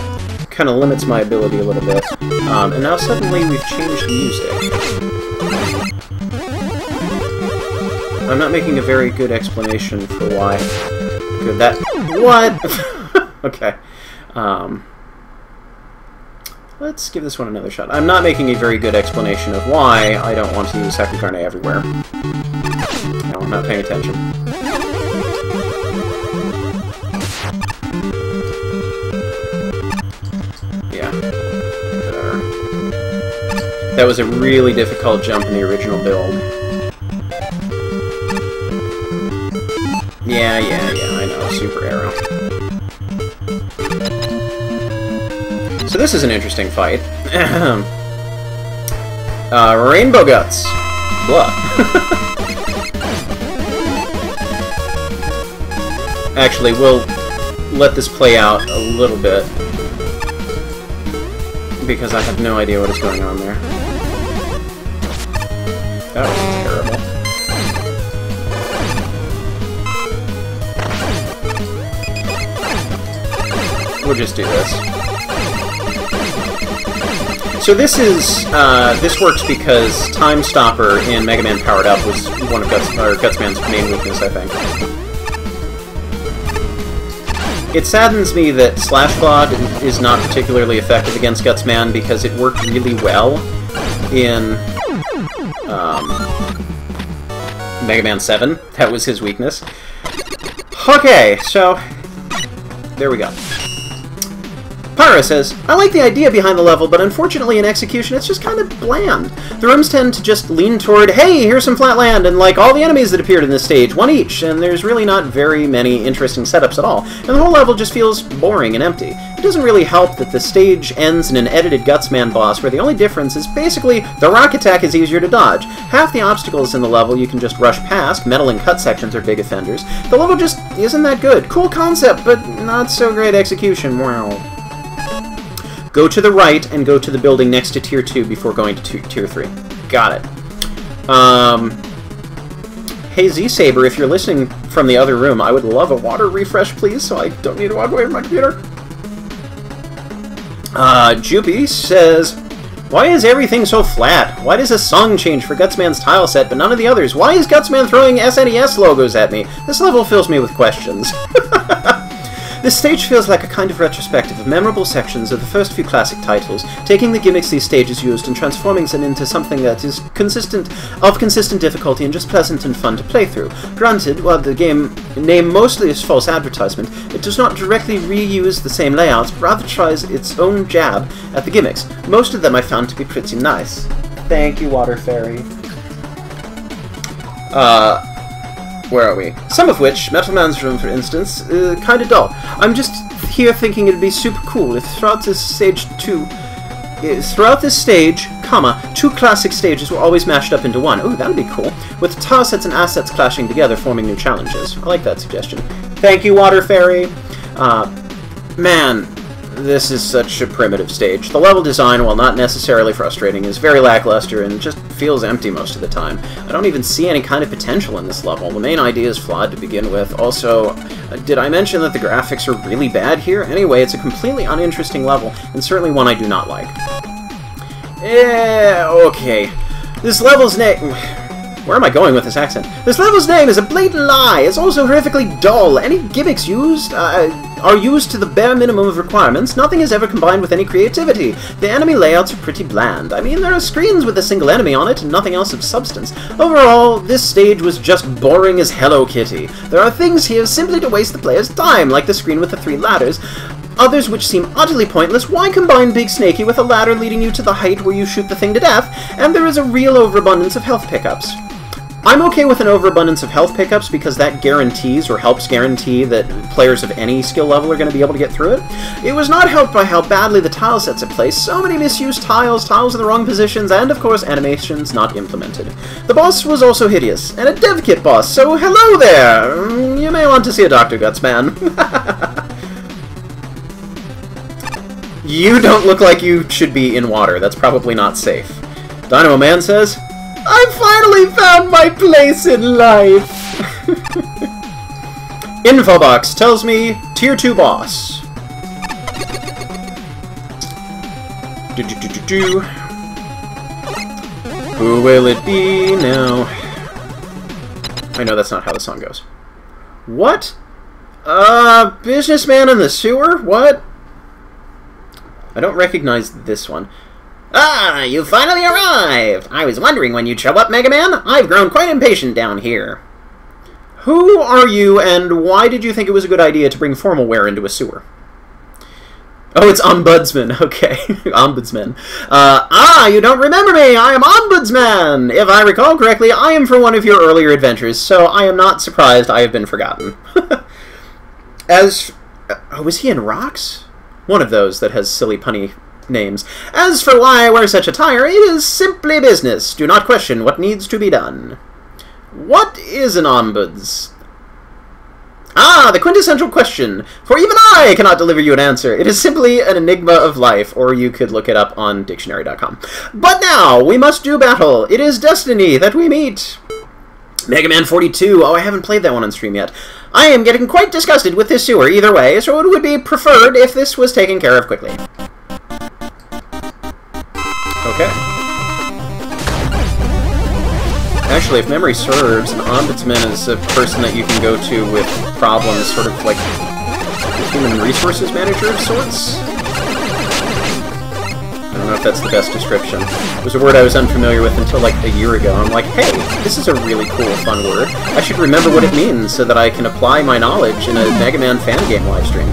Kind of limits my ability a little bit. And now suddenly we've changed music. I'm not making a very good explanation for why. Good, that... What? Okay. Let's give this one another shot. I'm not making a very good explanation of why I don't want to use Hakukarne everywhere. No, I'm not paying attention. Yeah. Whatever. That was a really difficult jump in the original build. Yeah, I know. Super arrow. So this is an interesting fight. Rainbow Guts. Blah. Actually, we'll let this play out a little bit, because I have no idea what is going on there. That was terrible. We'll just do this. So this is, this works because Time Stopper in Mega Man Powered Up was one of Gutsman's main weakness, I think. It saddens me that Slash Clawed is not particularly effective against Gutsman because it worked really well in Mega Man 7. That was his weakness. Okay, so there we go. Pyra says, I like the idea behind the level, but unfortunately in execution it's just kind of bland. The rooms tend to just lean toward, hey, here's some flat land, and like all the enemies that appeared in this stage, one each, and there's really not very many interesting setups at all, and the whole level just feels boring and empty. It doesn't really help that the stage ends in an edited Gutsman boss where the only difference is basically the rock attack is easier to dodge. Half the obstacles in the level you can just rush past, metal and cut sections are big offenders. The level just isn't that good. Cool concept, but not so great execution. Wow. Go to the right and go to the building next to Tier 2 before going to Tier 3. Got it. Hey Z-Saber, if you're listening from the other room, I would love a water refresh, please, so I don't need to walk away from my computer. Jupy says, why is everything so flat? Why does a song change for Gutsman's tile set, but none of the others? Why is Gutsman throwing SNES logos at me? This level fills me with questions. This stage feels like a kind of retrospective of memorable sections of the first few classic titles, taking the gimmicks these stages used and transforming them into something that is consistent difficulty and just pleasant and fun to play through. Granted, while the game name mostly is false advertisement, it does not directly reuse the same layouts, but rather tries its own jab at the gimmicks. Most of them I found to be pretty nice. Thank you, Water Fairy. Where are we? Some of which, Metal Man's room for instance, kinda dull. I'm just here thinking it'd be super cool if throughout this stage, two classic stages were always mashed up into one. Ooh, that'd be cool. With tile sets and assets clashing together, forming new challenges. I like that suggestion. Thank you, Water Fairy! Man, this is such a primitive stage. The level design, while not necessarily frustrating, is very lackluster and just feels empty most of the time. I don't even see any kind of potential in this level. The main idea is flawed to begin with. Also, did I mention that the graphics are really bad here? Anyway, it's a completely uninteresting level, and certainly one I do not like. Okay. This level's name... Where am I going with this accent? This level's name is a blatant lie. It's also horrifically dull. Any gimmicks used are used to the bare minimum of requirements. Nothing is ever combined with any creativity. The enemy layouts are pretty bland. I mean, there are screens with a single enemy on it and nothing else of substance. Overall, this stage was just boring as Hello Kitty. There are things here simply to waste the player's time, like the screen with the 3 ladders. Others which seem utterly pointless. Why combine Big Snakey with a ladder leading you to the height where you shoot the thing to death? And there is a real overabundance of health pickups. I'm okay with an overabundance of health pickups because that guarantees or helps guarantee that players of any skill level are going to be able to get through it. It was not helped by how badly the tile sets are placed, so many misused tiles, tiles in the wrong positions, and of course animations not implemented. The boss was also hideous, and a dev kit boss, so hello there! You may want to see a Dr. Gutsman. You don't look like you should be in water, that's probably not safe. Dynamo Man says, I finally found my place in life! Infobox tells me, Tier 2 boss. Who will it be now? I know that's not how the song goes. What? Businessman in the sewer? What? I don't recognize this one. Ah, you finally arrived! I was wondering when you'd show up, Mega Man. I've grown quite impatient down here. Who are you, and why did you think it was a good idea to bring formal wear into a sewer? Oh, it's Ombuds Man. Okay. Ombuds Man. You don't remember me! I am Ombuds Man! If I recall correctly, I am from one of your earlier adventures, so I am not surprised I have been forgotten. Was he in Rocks? One of those that has silly punny names. As for why I wear such attire, it is simply business. Do not question what needs to be done. What is an ombuds? Ah, the quintessential question. For even I cannot deliver you an answer. It is simply an enigma of life, or you could look it up on dictionary.com. But now, we must do battle. It is destiny that we meet. Mega Man 42. Oh, I haven't played that one on stream yet. I am getting quite disgusted with this sewer either way, so it would be preferred if this was taken care of quickly. Okay. Actually, if memory serves, an ombudsman is a person that you can go to with problems, sort of like a human resources manager of sorts? I don't know if that's the best description. It was a word I was unfamiliar with until like a year ago. I'm like, hey, this is a really cool, fun word. I should remember what it means so that I can apply my knowledge in a Mega Man fan game livestream.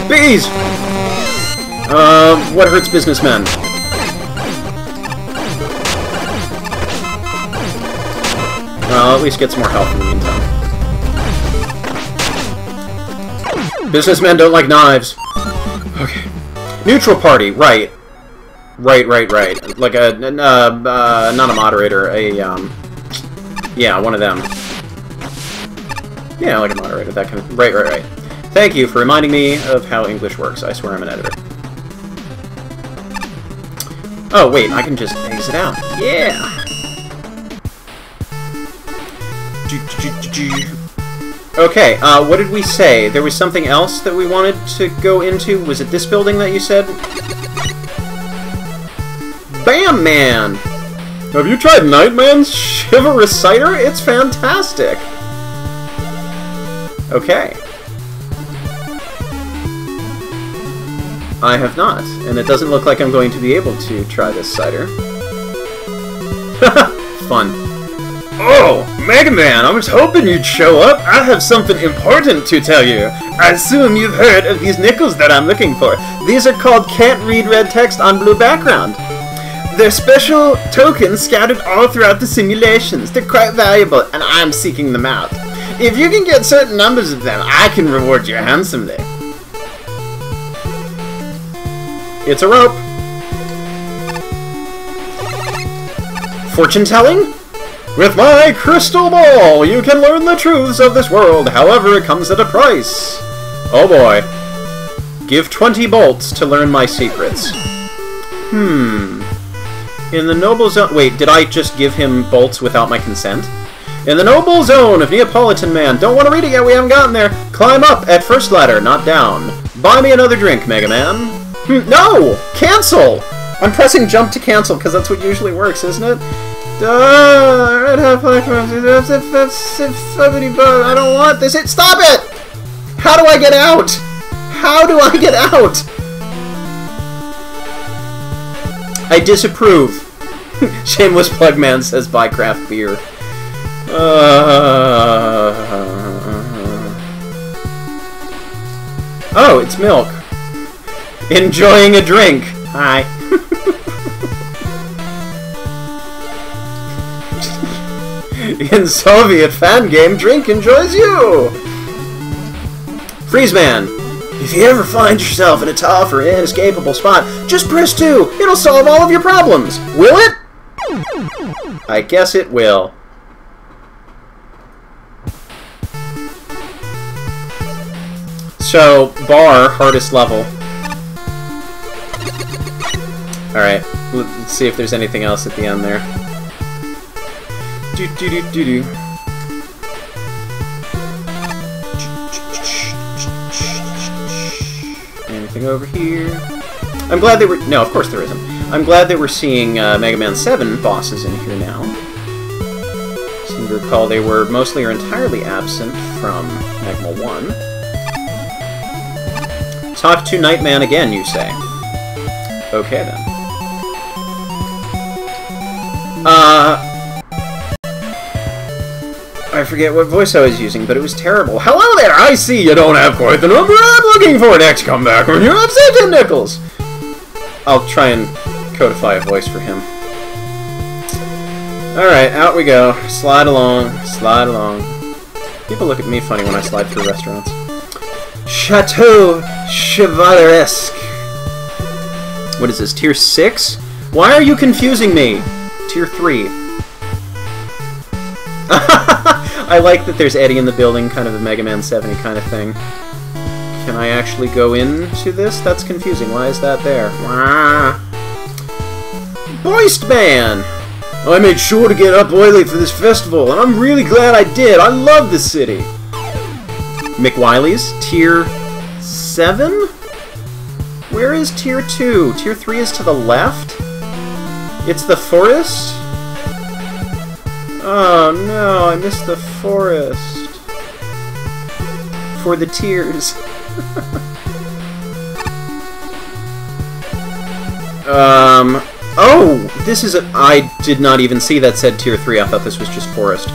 Bees! What hurts businessmen? Well, at least get some more health in the meantime. Businessmen don't like knives. Okay. Neutral party, right. Right. Like a, not a moderator, yeah, one of them. Yeah, like a moderator, that kind of, right. Thank you for reminding me of how English works. I swear I'm an editor. Oh, wait, I can just exit out. Yeah! Okay, what did we say? There was something else that we wanted to go into? Was it this building that you said? Bam Man! Have you tried Nightman's Chivalrous Cider? It's fantastic! Okay. I have not, and it doesn't look like I'm going to be able to try this cider. Fun. Oh, Mega Man, I was hoping you'd show up. I have something important to tell you. I assume you've heard of these nickels that I'm looking for. These are called Can't Read Red Text on Blue Background. They're special tokens scattered all throughout the simulations. They're quite valuable, and I'm seeking them out. If you can get certain numbers of them, I can reward you handsomely. It's a rope. Fortune telling? With my crystal ball, you can learn the truths of this world, however it comes at a price. Oh boy. Give 20 bolts to learn my secrets. In the noble zone... Wait, did I just give him bolts without my consent? In the noble zone of Neapolitan Man. Don't want to read it yet, we haven't gotten there. Climb up at first ladder, not down. Buy me another drink, Mega Man. No! Cancel! I'm pressing jump to cancel, because that's what usually works, isn't it? Red Hat I don't want this. Stop it! How do I get out? How do I get out? I disapprove. Shameless Plug Man says buy craft beer. Oh, it's milk. Enjoying a drink. Hi. In Soviet fan game, drink enjoys you! Freeze Man. If you ever find yourself in a tough or inescapable spot, just press 2. It'll solve all of your problems. Will it? I guess it will. So, bar, hardest level. Alright, let's see if there's anything else at the end there. Do-do-do-do-do. Anything over here? I'm glad they were... No, of course there isn't. I'm glad that we're seeing Mega Man 7 bosses in here now. Seem to recall they were mostly or entirely absent from Mega Man 1. Talk to Nightman again, you say? Okay, then. I forget what voice I was using, but it was terrible. Hello there! I see you don't have quite the number I'm looking for! Next, come back when you're upset, Jim Nichols! I'll try and codify a voice for him. Alright, out we go. Slide along, slide along. People look at me funny when I slide through restaurants. Chateau Chevaleresque. What is this, Tier 6? Why are you confusing me? Tier 3. I like that there's Eddie in the building, kind of a Mega Man 70 kind of thing. Can I actually go into this? That's confusing. Why is that there? Wah. Boist Man! I made sure to get up early for this festival, and I'm really glad I did. I love this city. McWiley's? Tier 7? Where is Tier 2? Tier 3 is to the left? It's the forest? Oh no, I missed the forest. For the tears. Oh! This is a... I did not even see that said Tier 3. I thought this was just forest.